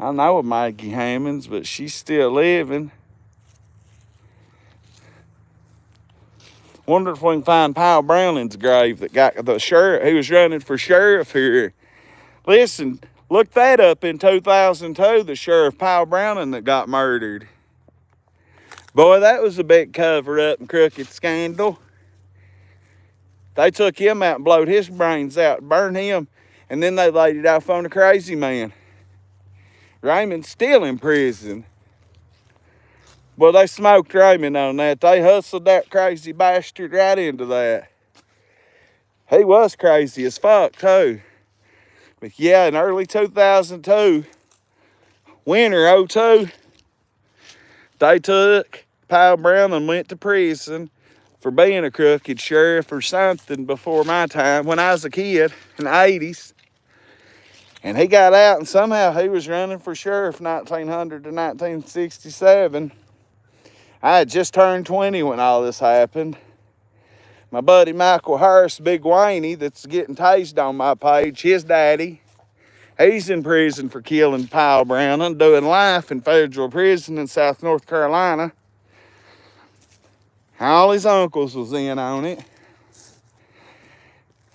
I know of Maggie Hammonds, but she's still living. Wonder if we can find Powell Browning's grave that got the sheriff. He was running for sheriff here. Listen, look that up in 2002, the Sheriff Powell Browning that got murdered. Boy, that was a big cover-up and crooked scandal. They took him out and blowed his brains out, burned him, and then they laid it off on a crazy man. Raymond's still in prison. Well, they smoked Raymond on that. They hustled that crazy bastard right into that. He was crazy as fuck, too. But yeah, in early 2002, winter 02, they took Powell Brown and went to prison for being a crooked sheriff or something before my time when I was a kid in the 80s. And he got out, and somehow he was running for sheriff 1900 to 1967. I had just turned 20 when all this happened. My buddy Michael Harris, Big Wayne, that's getting tased on my page, his daddy, he's in prison for killing Powell Brown and doing life in federal prison in South North Carolina. All his uncles was in on it.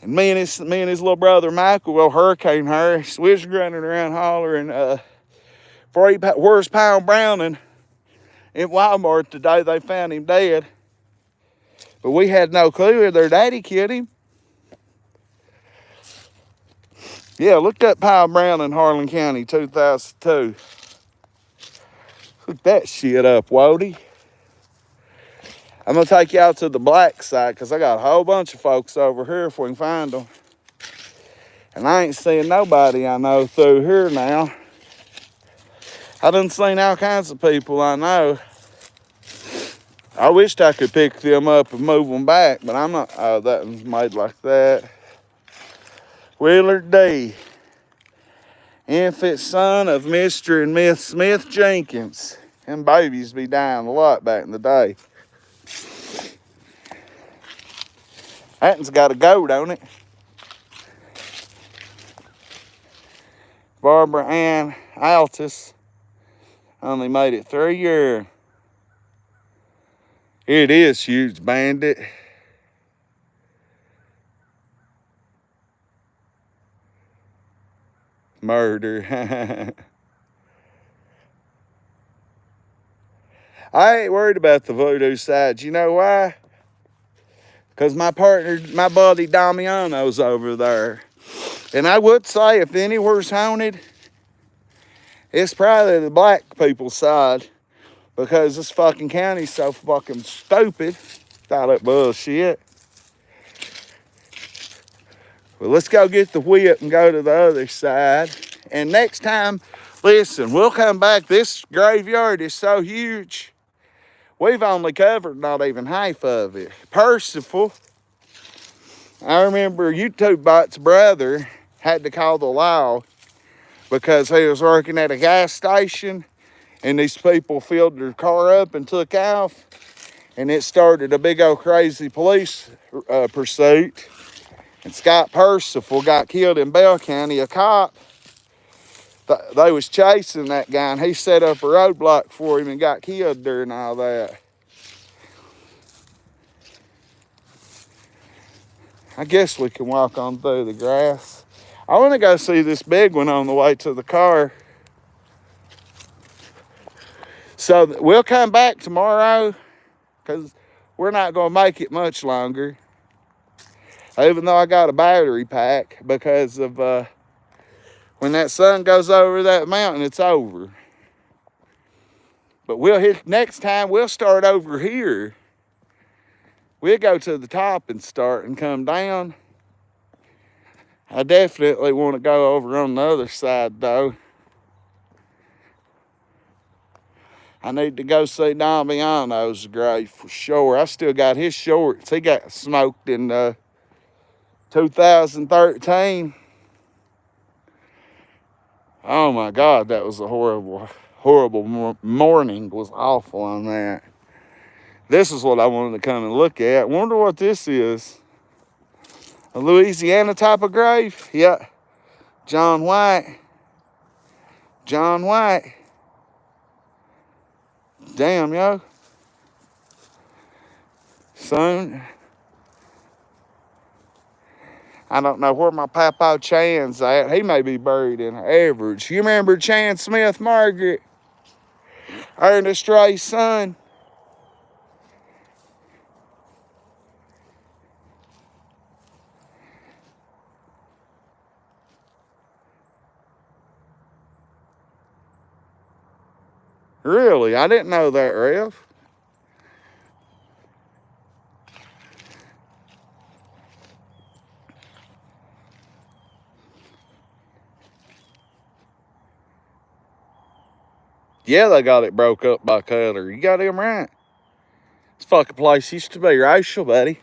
And me and his little brother Michael, well, Hurricane Harris, we was running around hollering, where's Powell Browning? In Walmart today, they found him dead. But we had no clue if their daddy killed him. Yeah, look up Powell Brown in Harlan County, 2002. Look that shit up, Wody. I'm going to take y'all to the black side because I got a whole bunch of folks over here if we can find them. And I ain't seeing nobody I know through here now. I done seen all kinds of people I know. I wished I could pick them up and move them back, but I'm not. Oh, that one's made like that. Willard D. Infant son of Mr. and Miss Smith Jenkins. Them babies be dying a lot back in the day. That one's got a goat on it. Barbara Ann Altus only made it 3 years. It is huge, bandit. Murder. I ain't worried about the voodoo side. You know why? Because my partner, my buddy Damiano's over there. And I would say if anywhere's haunted, it's probably the black people's side. Because this fucking county's so fucking stupid. All that bullshit. Well, let's go get the whip and go to the other side. And next time, listen, we'll come back. This graveyard is so huge. We've only covered not even half of it. Percival, I remember YouTube Bot's brother had to call the law because he was working at a gas station and these people filled their car up and took off, and it started a big old crazy police pursuit. And Scott Percival got killed in Bell County. A cop, they was chasing that guy, and he set up a roadblock for him and got killed during all that. I guess we can walk on through the grass. I want to go see this big one on the way to the car. So we'll come back tomorrow because we're not going to make it much longer. Even though I got a battery pack because of when that sun goes over that mountain, it's over. But we'll hit next time, we'll start over here. We'll go to the top and start and come down. I definitely want to go over on the other side though. I need to go see Damiano's grave for sure. I still got his shorts. He got smoked in 2013. Oh my God, that was a horrible morning. It was awful on that. This is what I wanted to come and look at. Wonder what this is. A Louisiana type of grave? Yeah. John White. John White. Damn, yo. Son, I don't know where my Papa Chan's at. He may be buried in Average. You remember Chan Smith, Margaret? Ernest Ray's son. Really? I didn't know that, Rev. Yeah, they got it broke up by color. You got him right. This fucking place used to be racial, buddy.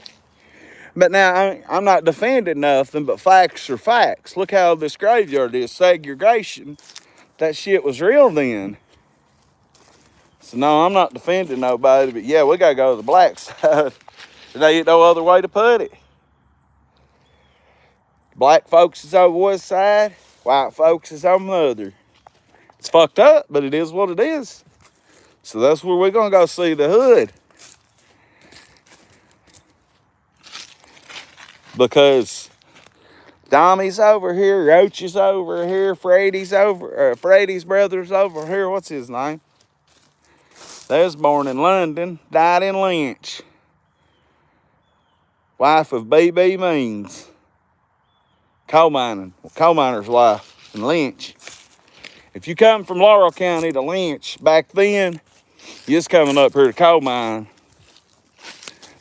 But now, I'm not defending nothing, but facts are facts. Look how this graveyard is. Segregation. That shit was real then. So, no, I'm not defending nobody, but yeah, we got to go to the black side. There ain't no other way to put it. Black folks is on one side, white folks is on the other. It's fucked up, but it is what it is. So that's where we're going to go see the hood. Because Dommy's over here, Roach is over here, Freddie's brother's over here. What's his name? They was born in London, died in Lynch. Wife of B.B. Means. Coal miner's wife in Lynch. If you come from Laurel County to Lynch, back then, you was coming up here to coal mine.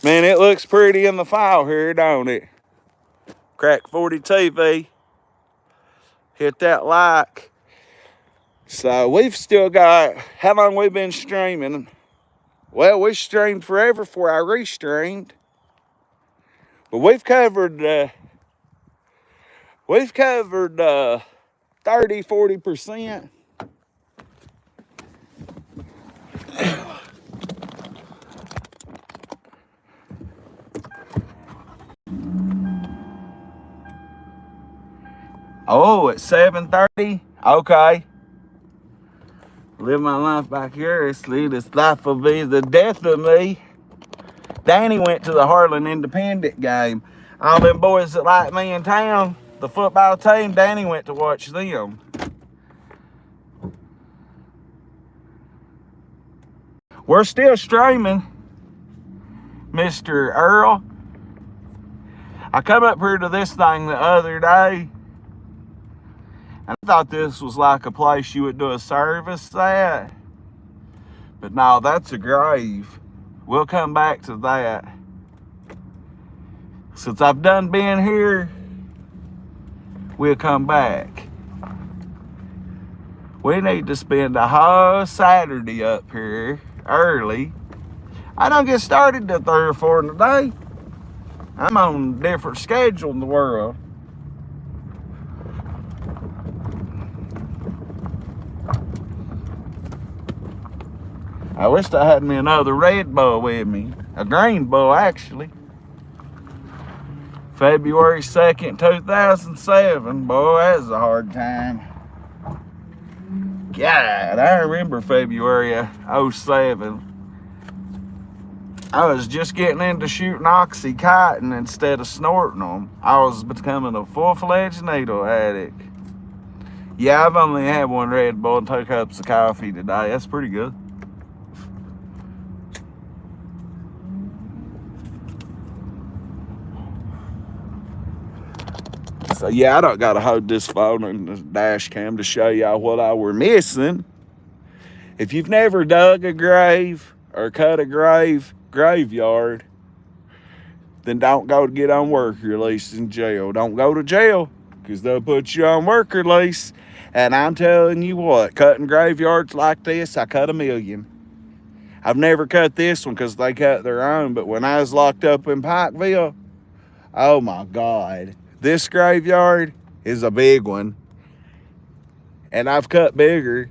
Man, it looks pretty in the fall here, don't it? Crack 40 TV. Hit that like. So we've still got, how long we been streaming? Well, we streamed forever before I restreamed. But we've covered 30-40%. Oh, it's 7:30? Okay. Live my life vicariously. This life will be the death of me. Danny went to the Harlan Independent game. All them boys that like me in town, the football team, Danny went to watch them. We're still streaming, Mr. Earl. I come up here to this thing the other day, and I thought this was like a place you would do a service at. But no, that's a grave. We'll come back to that. Since I've done been here, we'll come back. We need to spend a whole Saturday up here early. I don't get started till 3 or 4 in the day. I'm on a different schedule in the world. I wish I had me another red bull with me. A green bull, actually. February 2nd, 2007. Boy, that was a hard time. God, I remember February of 07. I was just getting into shooting Oxycontin instead of snorting them. I was becoming a full-fledged needle addict. Yeah, I've only had one Red Bull and 2 cups of coffee today. That's pretty good. So yeah, I don't gotta hold this phone and the dash cam to show y'all what I were missing. If you've never dug a grave or cut a graveyard, then don't go to get on work release in jail. Don't go to jail, because they'll put you on work release. And I'm telling you what, cutting graveyards like this, I cut 1,000,000. I've never cut this one because they cut their own, but when I was locked up in Pikeville, oh my God. This graveyard is a big one. And I've cut bigger.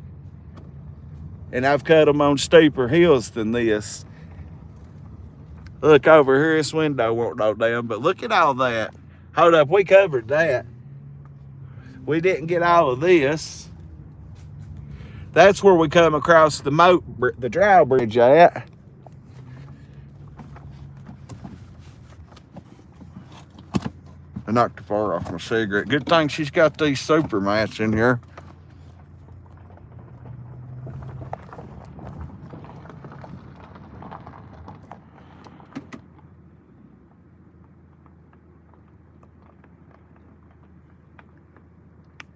And I've cut them on steeper hills than this. Look over here, this window won't go down, but look at all that. Hold up, we covered that. We didn't get all of this. That's where we come across the drawbridge at. I knocked the far off my cigarette. Good thing she's got these super mats in here.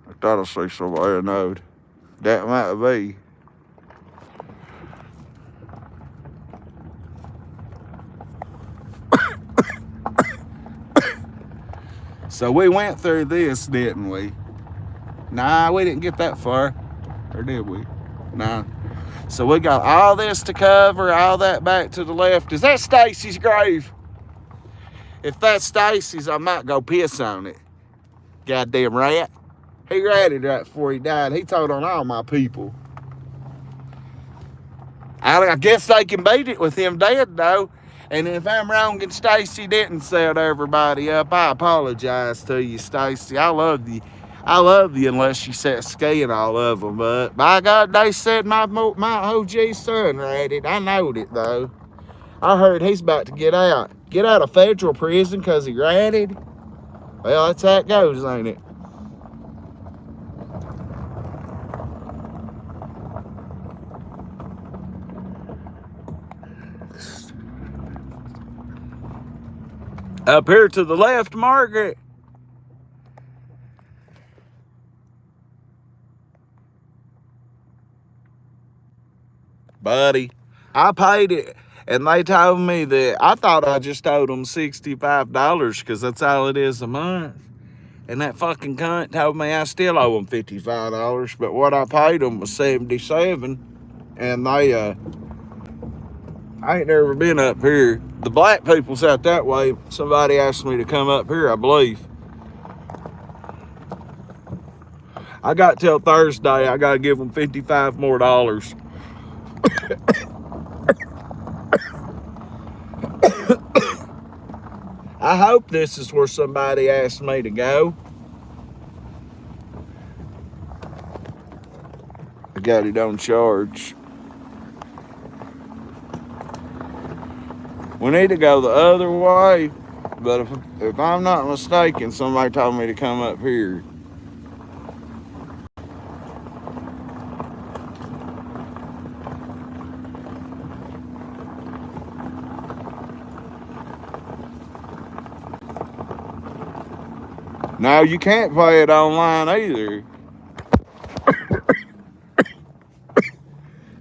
I thought I see somebody I knowed. That might be. So we went through this, didn't we? Nah, we didn't get that far. Or did we? Nah. So we got all this to cover, all that back to the left. Is that Stacy's grave? If that's Stacy's, I might go piss on it. Goddamn rat. He ratted right before he died. He told on all my people. I guess they can beat it with him dead, though. And if I'm wrong and Stacy didn't set everybody up, I apologize to you, Stacy. I love you. I love you unless you set skiing all of them. But by God, they said my OG son ratted. I knowed it, though. I heard he's about to get out. Get out of federal prison because he ratted. Well, that's how it goes, ain't it? Up here to the left, Margaret. Buddy, I paid it, and they told me that I thought I just owed them $65 because that's all it is a month. And that fucking cunt told me I still owe them $55, but what I paid them was $77. And they, I ain't never been up here. The black people's out that way. Somebody asked me to come up here, I believe. I got till Thursday. I got to give them $55 more. I hope this is where somebody asked me to go. I got it on charge. We need to go the other way, but if I'm not mistaken, somebody told me to come up here. No, you can't pay it online either.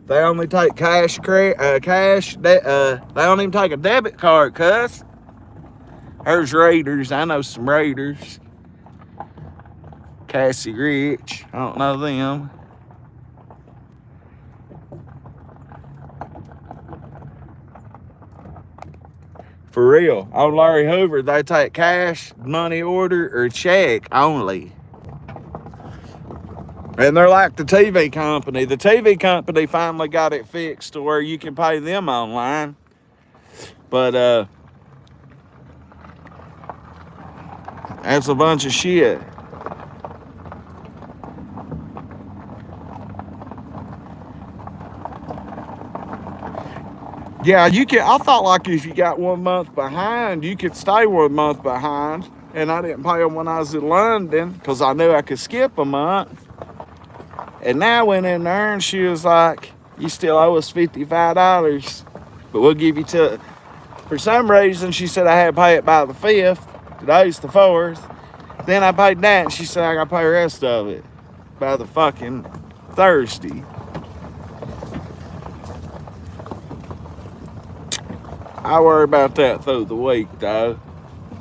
They only take cash. They don't even take a debit card, cuss. There's Raiders. I know some Raiders. Cassie Rich. I don't know them. For real. On Larry Hoover, they take cash, money order, or check only. And they're like the TV company. The TV company finally got it fixed to where you can pay them online. But, that's a bunch of shit. Yeah, you can. I thought like if you got 1 month behind, you could stay 1 month behind. And I didn't pay them when I was in London because I knew I could skip a month. And now I went in there and she was like, you still owe us $55, but we'll give you to, for some reason, she said I had to pay it by the 5th. Today's the 4th. Then I paid that and she said I got to pay the rest of it by the fucking Thursday. I worry about that through the week, though.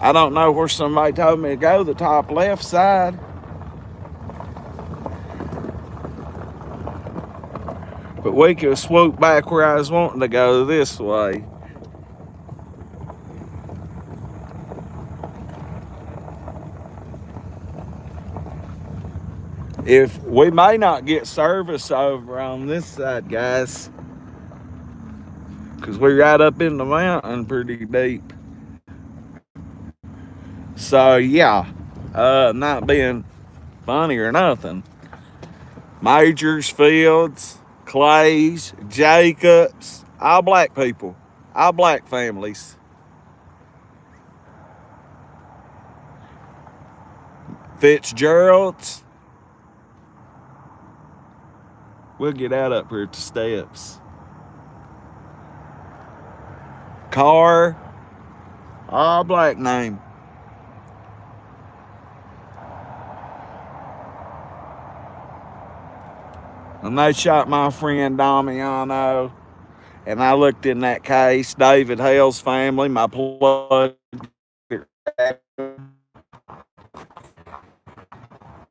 I don't know where somebody told me to go, the top left side. But we could swoop back where I was wanting to go this way. If we may not get service over on this side, guys, because we're right up in the mountain pretty deep. So yeah, not being funny or nothing. Majors, Fields, Clays, Jacobs, all black people, all black families. Fitzgeralds. We'll get out up here at the steps. Carr, all black name. And they shot my friend Damiano. And I looked in that case, David Hale's family, my plug.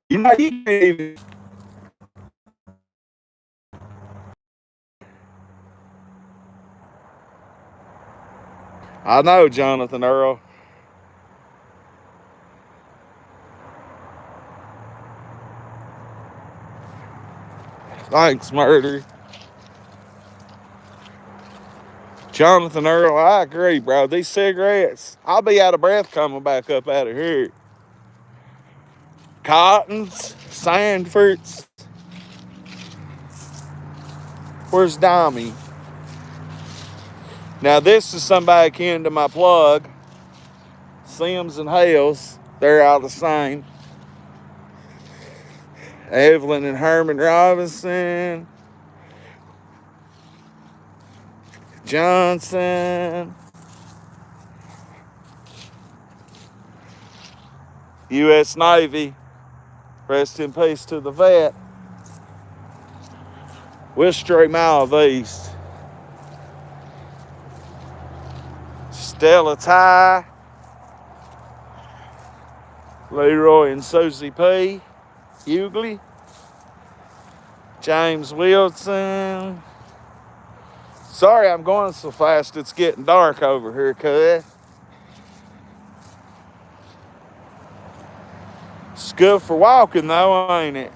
You know, you can't even. I know, Jonathan Earl. Thanks, murder. Jonathan Earl, I agree, bro. These cigarettes, I'll be out of breath coming back up out of here. Cottons, Sanfords. Where's Dommy? Now, this is somebody akin to my plug. Sims and Hales, they're all the same. Evelyn and Herman Robinson. Johnson. U.S. Navy. Rest in peace to the vet. We'll straight mile of these. Stella Ty. Leroy and Susie P. Hughley. James Wilson. Sorry I'm going so fast, it's getting dark over here, cuz. It's good for walking though, ain't it?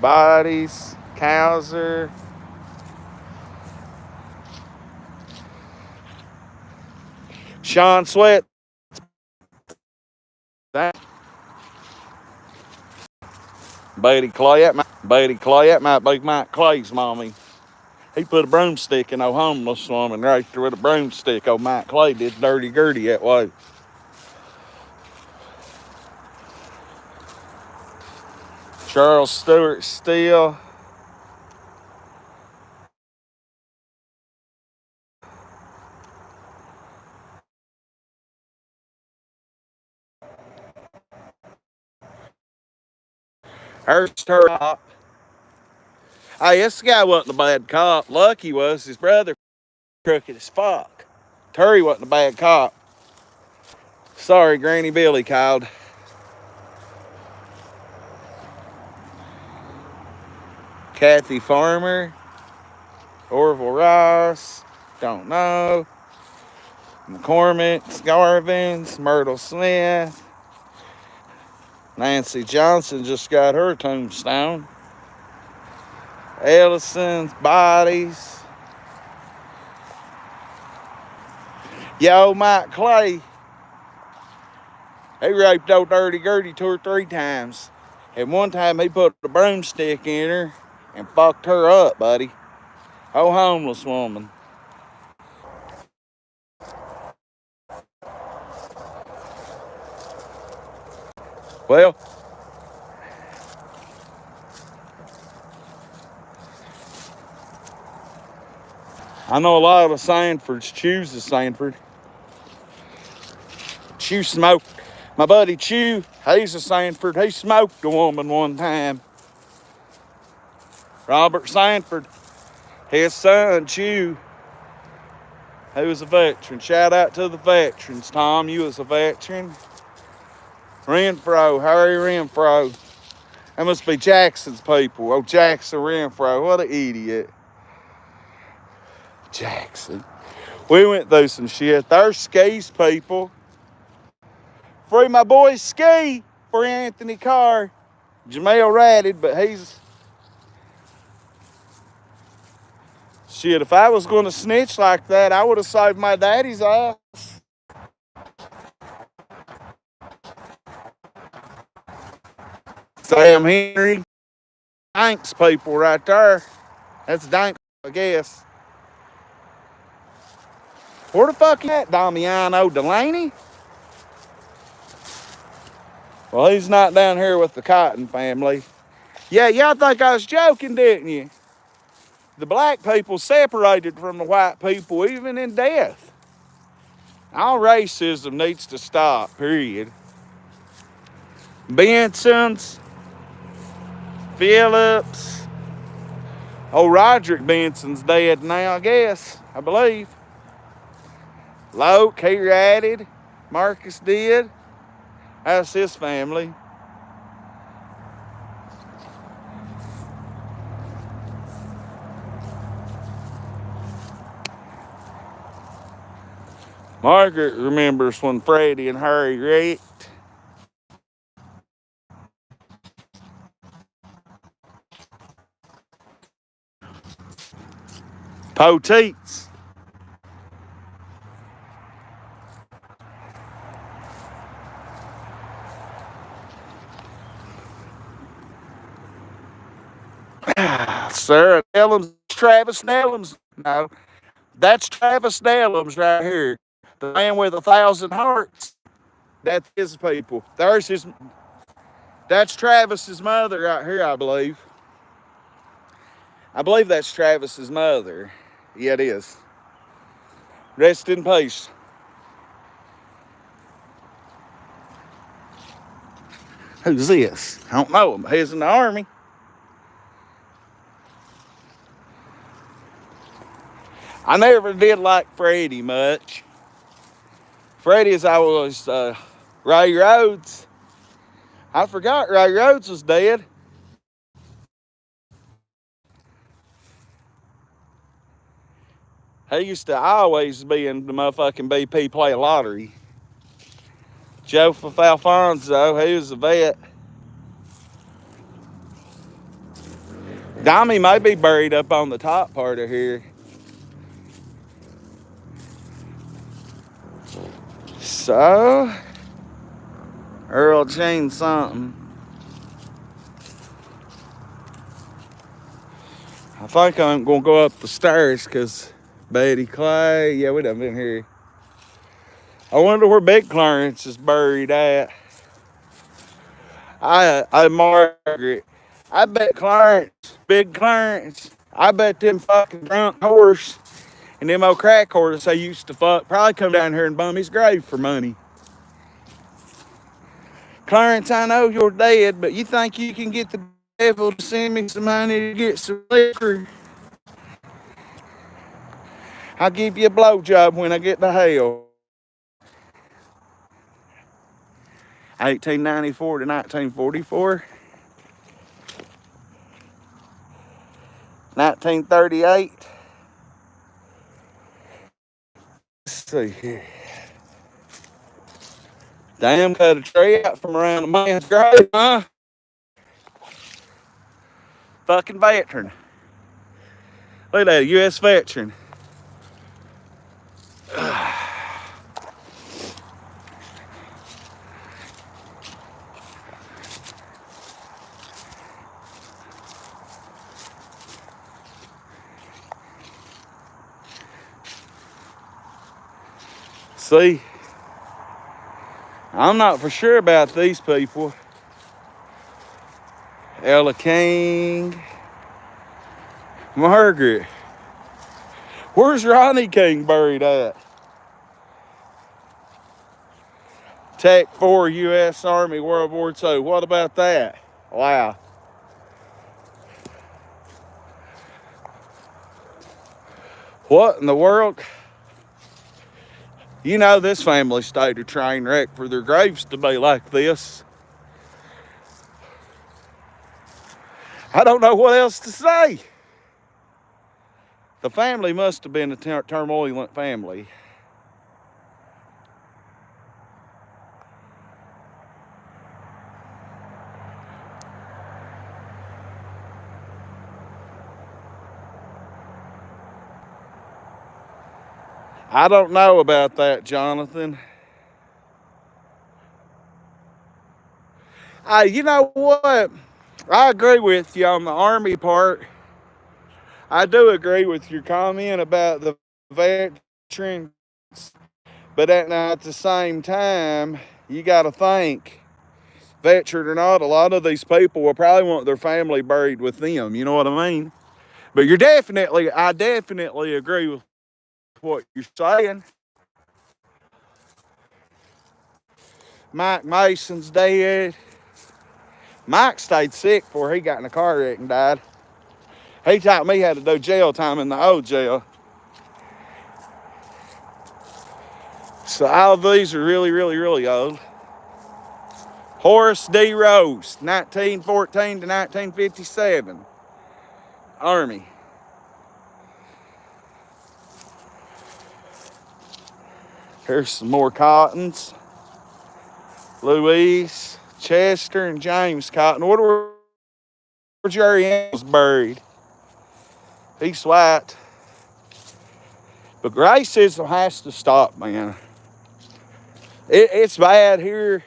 Bodies, Cowser. Sean Sweat. Betty Clay, that might be Mike Clay's mommy. He put a broomstick in a homeless woman right there with a broomstick. Old Mike Clay did dirty Gertie that way. Charles Stewart Steele. Hurst Turlock. Hey, this guy wasn't a bad cop. Lucky was his brother crooked as fuck. Terry wasn't a bad cop. Sorry, Granny Billy called. Kathy Farmer. Orville Ross. Don't know. McCormick. Garvins. Myrtle Smith. Nancy Johnson just got her tombstone. Ellison's bodies. Yo, Mike Clay. He raped old Dirty Gertie 2 or 3 times. And one time he put a broomstick in her and fucked her up, buddy. Oh, homeless woman. Well, I know a lot of the Sanfords choose the Sanford. Chew smoked. My buddy Chew, he's a Sanford. He smoked a woman one time. Robert Sanford, his son Chew, he was a veteran. Shout out to the veterans. Tom, you was a veteran. Renfro, Harry Renfro. That must be Jackson's people. Oh, Jackson Renfro, what an idiot. Jackson. We went through some shit. There's Ski's people. Free my boy Ski. Free Anthony Carr. Jamel ratted, but he's... Shit, if I was going to snitch like that, I would have saved my daddy's ass. Sam Henry. Danks people right there. That's Danks, I guess. Where the fuck is that, Damiano Delaney? Well, he's not down here with the Cotton family. Yeah, y'all think I was joking, didn't you? The black people separated from the white people even in death. All racism needs to stop, period. Benson's, Phillips, old Roderick Benson's dead now, I guess, I believe. Loke, he ratted. Marcus did. That's his family. Margaret remembers when Freddie and Harry wrecked. Poteets. Sarah Nellums, Travis Nellums. No, that's Travis Nellums right here. The man with 1,000 hearts. That's his people. That's Travis's mother right here, I believe. I believe that's Travis's mother. Yeah, it is. Rest in peace. Who's this? I don't know him. He's in the army. I never did like Freddie much. Freddie's I was Ray Rhodes. I forgot Ray Rhodes was dead. He used to always be in the motherfucking BP play lottery. Joseph Alfonso, he was a vet. Dommy may be buried up on the top part of here. So, Earl Jean something. I think I'm gonna go up the stairs because Betty Clay, yeah, we done been here. I wonder where Big Clarence is buried at. Margaret, I bet Big Clarence, I bet them fucking drunk horse and them old crack horses they used to fuck probably come down here and bum his grave for money. Clarence, I know you're dead, but you think you can get the devil to send me some money to get some liquor? I'll give you a blowjob when I get to hell. 1894 to 1944. 1938. Let's see here. Damn, cut a tree out from around a man's grave, huh? Fucking veteran. Look at that, a U.S. veteran. See, I'm not for sure about these people. Ella King, Margaret. Where's Ronnie King buried at? Tech 4 U.S. Army World War II. What about that? Wow. What in the world? You know this family stayed a train wreck for their graves to be like this. I don't know what else to say. The family must have been a turbulent family. I don't know about that, Jonathan. You know what? I agree with you on the Army part. I do agree with your comment about the veterans, but at the same time, you got to think, veteran or not, a lot of these people will probably want their family buried with them. You know what I mean? But I definitely agree with what you're saying. Mike Mason's dead. Mike stayed sick before he got in a car wreck and died. He taught me how to do jail time in the old jail. So all these are really, really, really old. Horace D. Rose, 1914 to 1957. Army. Here's some more Cottons. Louise, Chester, and James Cotton. Where Jerry Ann was buried. He's white. But racism has to stop, man. It's bad here,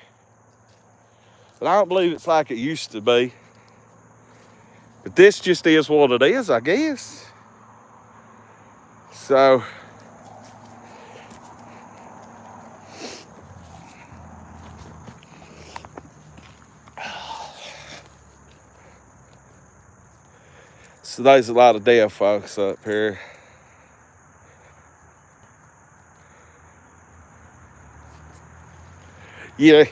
but I don't believe it's like it used to be. But this just is what it is, I guess. So, there's a lot of deaf folks up here. Yeah,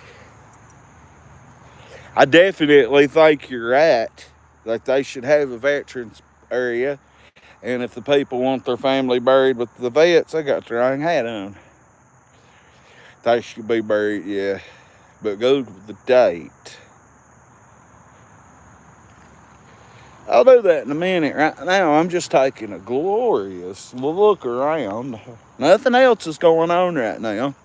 I definitely think you're right that they should have a veterans area. And if the people want their family buried with the vets, they got their own hat on. They should be buried, yeah. But go with the date. I'll do that in a minute. Right now, I'm just taking a glorious look around. Nothing else is going on right now.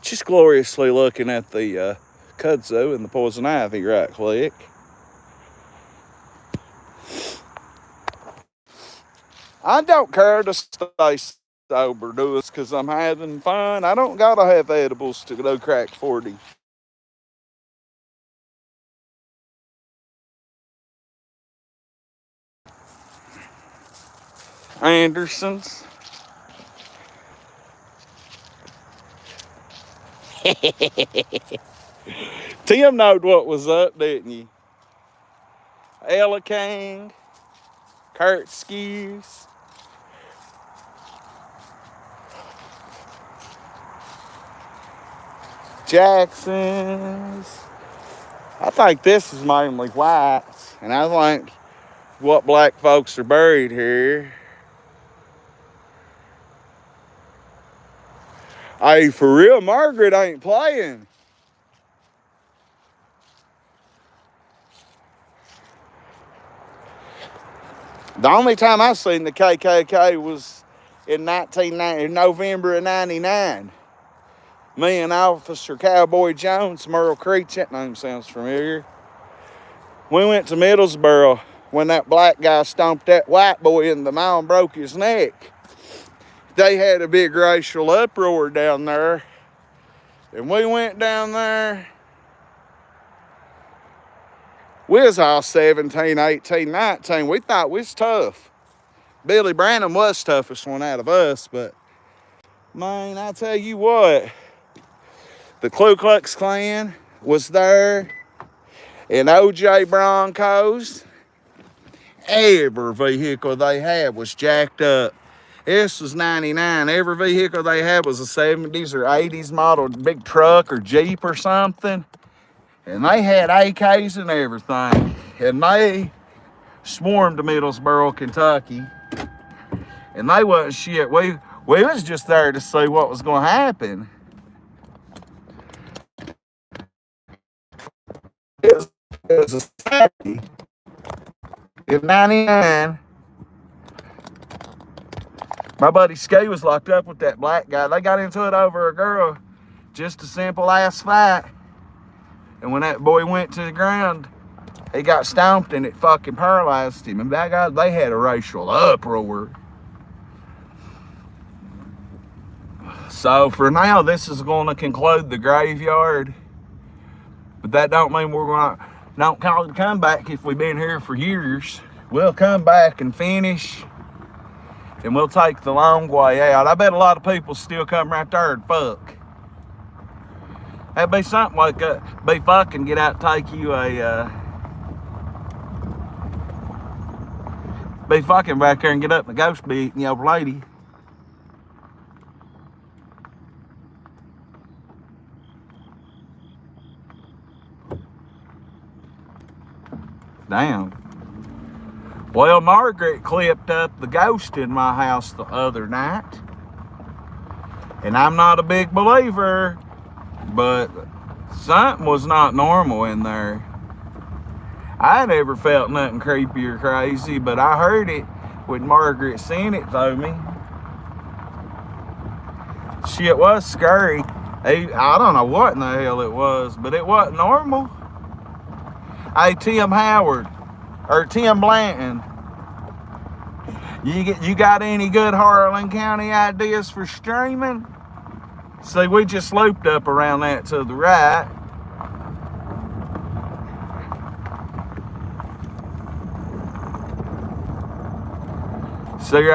Just gloriously looking at the kudzu and the poison ivy right quick. I don't care to stay sober, do this because I'm having fun. I don't gotta have edibles to go crack 40. Andersons. Tim knowed what was up, didn't you? Ella King, Kurt Skews. Jacksons. I think this is mainly whites, and I think what black folks are buried here. Hey, for real, Margaret ain't playing. The only time I seen the KKK was in November of '99. Me and Officer Cowboy Jones, Merle Creech, that name sounds familiar. We went to Middlesboro when that black guy stomped that white boy in the mouth and broke his neck. They had a big racial uproar down there. And we went down there. We was all 17, 18, 19. We thought we was tough. Billy Branham was toughest one out of us, but man, I tell you what, the Ku Klux Klan was there, and OJ Broncos, every vehicle they had was jacked up. This was 99. Every vehicle they had was a 70s or 80s model big truck or Jeep or something. And they had AKs and everything. And they swarmed to Middlesboro, Kentucky. And they wasn't shit. We was just there to see what was going to happen. It was a Saturday in 99. My buddy Ski was locked up with that black guy. They got into it over a girl. Just a simple ass fight. And when that boy went to the ground, he got stomped and it fucking paralyzed him. And that guy, they had a racial uproar. So for now, this is going to conclude the graveyard. But that don't mean we're going to don't call it a comeback if we've been here for years. We'll come back and finish, and we'll take the long way out. I bet a lot of people still come right there and fuck. That'd be something like be fucking get out and take you a be fucking back there and get up and the ghost be eating the old lady. Damn. Well, Margaret clipped up the ghost in my house the other night. And I'm not a big believer, but something was not normal in there. I never felt nothing creepy or crazy, but I heard it when Margaret sent it to me. Shit was scary. I don't know what in the hell it was, but it wasn't normal. Hey, Tim Howard, or Tim Blanton, you got any good Harlan County ideas for streaming? See, we just looped up around that to the right. See,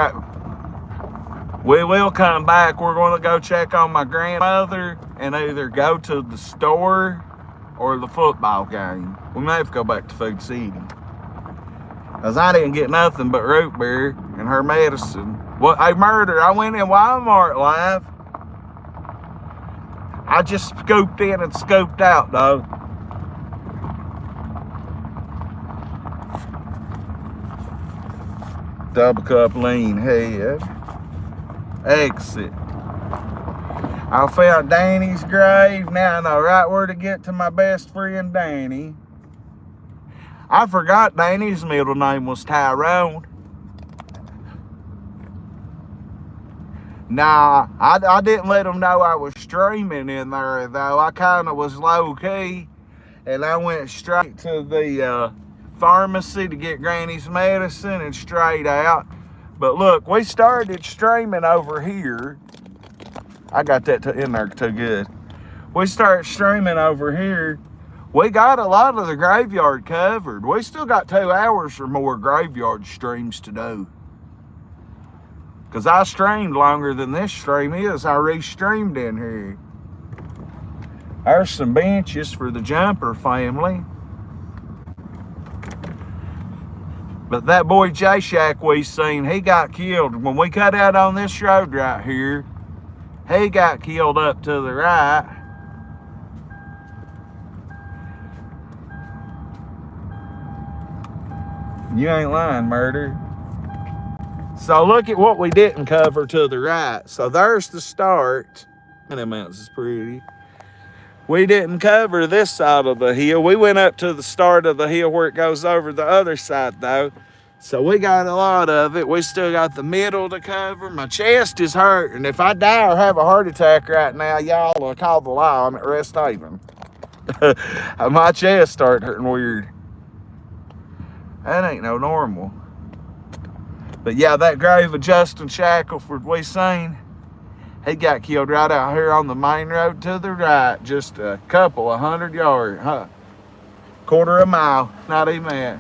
we will come back. We're going to go check on my grandmother and either go to the store or the football game. We may have to go back to Food City. Because I didn't get nothing but root beer and her medicine. What a murder. I went in Walmart live. I just scooped in and scooped out, though. Double cup lean head. Exit. I found Danny's grave. Now I know right where to get to my best friend Danny. I forgot Danny's middle name was Tyrone. Nah, I didn't let him know I was streaming in there, though. I kind of was low-key, and I went straight to the pharmacy to get Granny's medicine and straight out. But look, we started streaming over here. I got that in there too good. We started streaming over here. We got a lot of the graveyard covered. We still got 2 hours or more graveyard streams to do. Because I streamed longer than this stream is. I re-streamed in here. There's some benches for the Jumper family. But that boy J-Shack we seen, he got killed. When we cut out on this road right here, he got killed up to the right. You ain't lying, murder. So look at what we didn't cover to the right. So there's the start. And that mountains is pretty. We didn't cover this side of the hill. We went up to the start of the hill where it goes over the other side, though. So we got a lot of it. We still got the middle to cover. My chest is hurting. If I die or have a heart attack right now, y'all will call the law. I'm at Rest Haven. My chest started hurting weird. That ain't no normal. But yeah, that grave of Justin Shackelford we seen, he got killed right out here on the main road to the right, just a couple of 100 yards, quarter of a mile, not even that.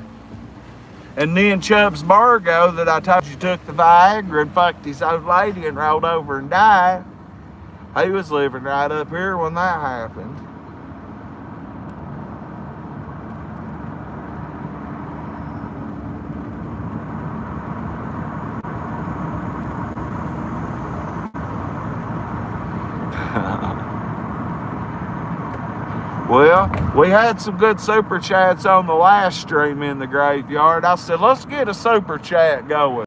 And then Chubbs Bargo that I told you took the Viagra and fucked his old lady and rolled over and died, he was living right up here when that happened. Well, we had some good super chats on the last stream in the graveyard. I said, let's get a super chat going.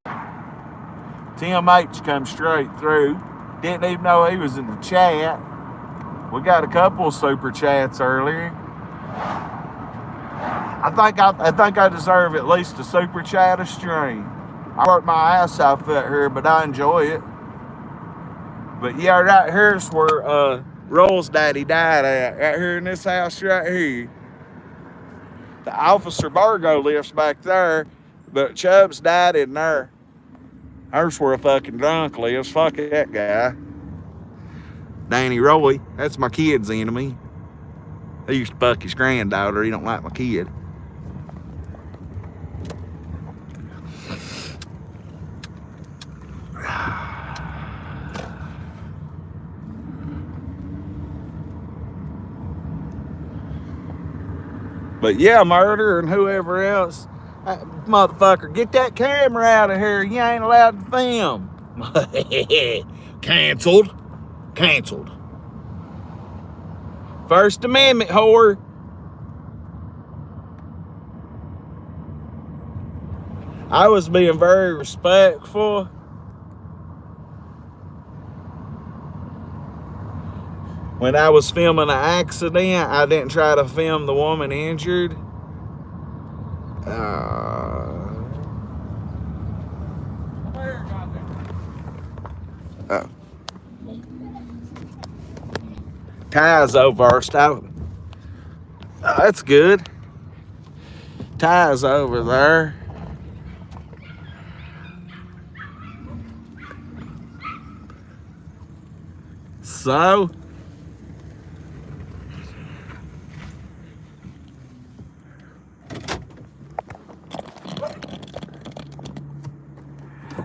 Tim H come straight through. Didn't even know he was in the chat. We got a couple of super chats earlier. I think I deserve at least a super chat a stream. I work my ass off out here, but I enjoy it. But yeah, right here's where Roll's daddy died at, right here in this house right here. The Officer Bargo lives back there, but Chubbs died in there. There's where a fucking drunk lives. Fuck that guy. Danny Roy, that's my kid's enemy. He used to fuck his granddaughter. He don't like my kid. But yeah, Murder and whoever else, motherfucker, get that camera out of here. You ain't allowed to film. Canceled. Canceled. First Amendment, whore. I was being very respectful. When I was filming an accident, I didn't try to film the woman injured. Ty's over stuff. Oh, that's good. Ty's over there. So,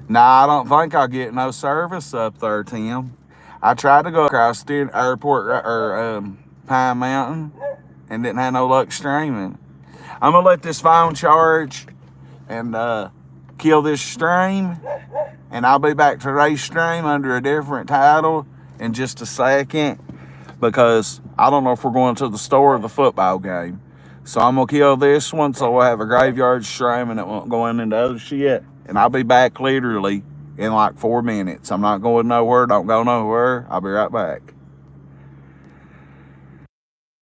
nah, I don't think I'll get no service up there, Tim. I tried to go across the airport or Pine Mountain and didn't have no luck streaming. I'm gonna let this phone charge and kill this stream, and I'll be back to today's stream under a different title in just a second, because I don't know if we're going to the store or the football game. So I'm gonna kill this one so we'll have a graveyard stream and it won't go into other shit. And I'll be back literally in like 4 minutes. I'm not going nowhere. Don't go nowhere. I'll be right back.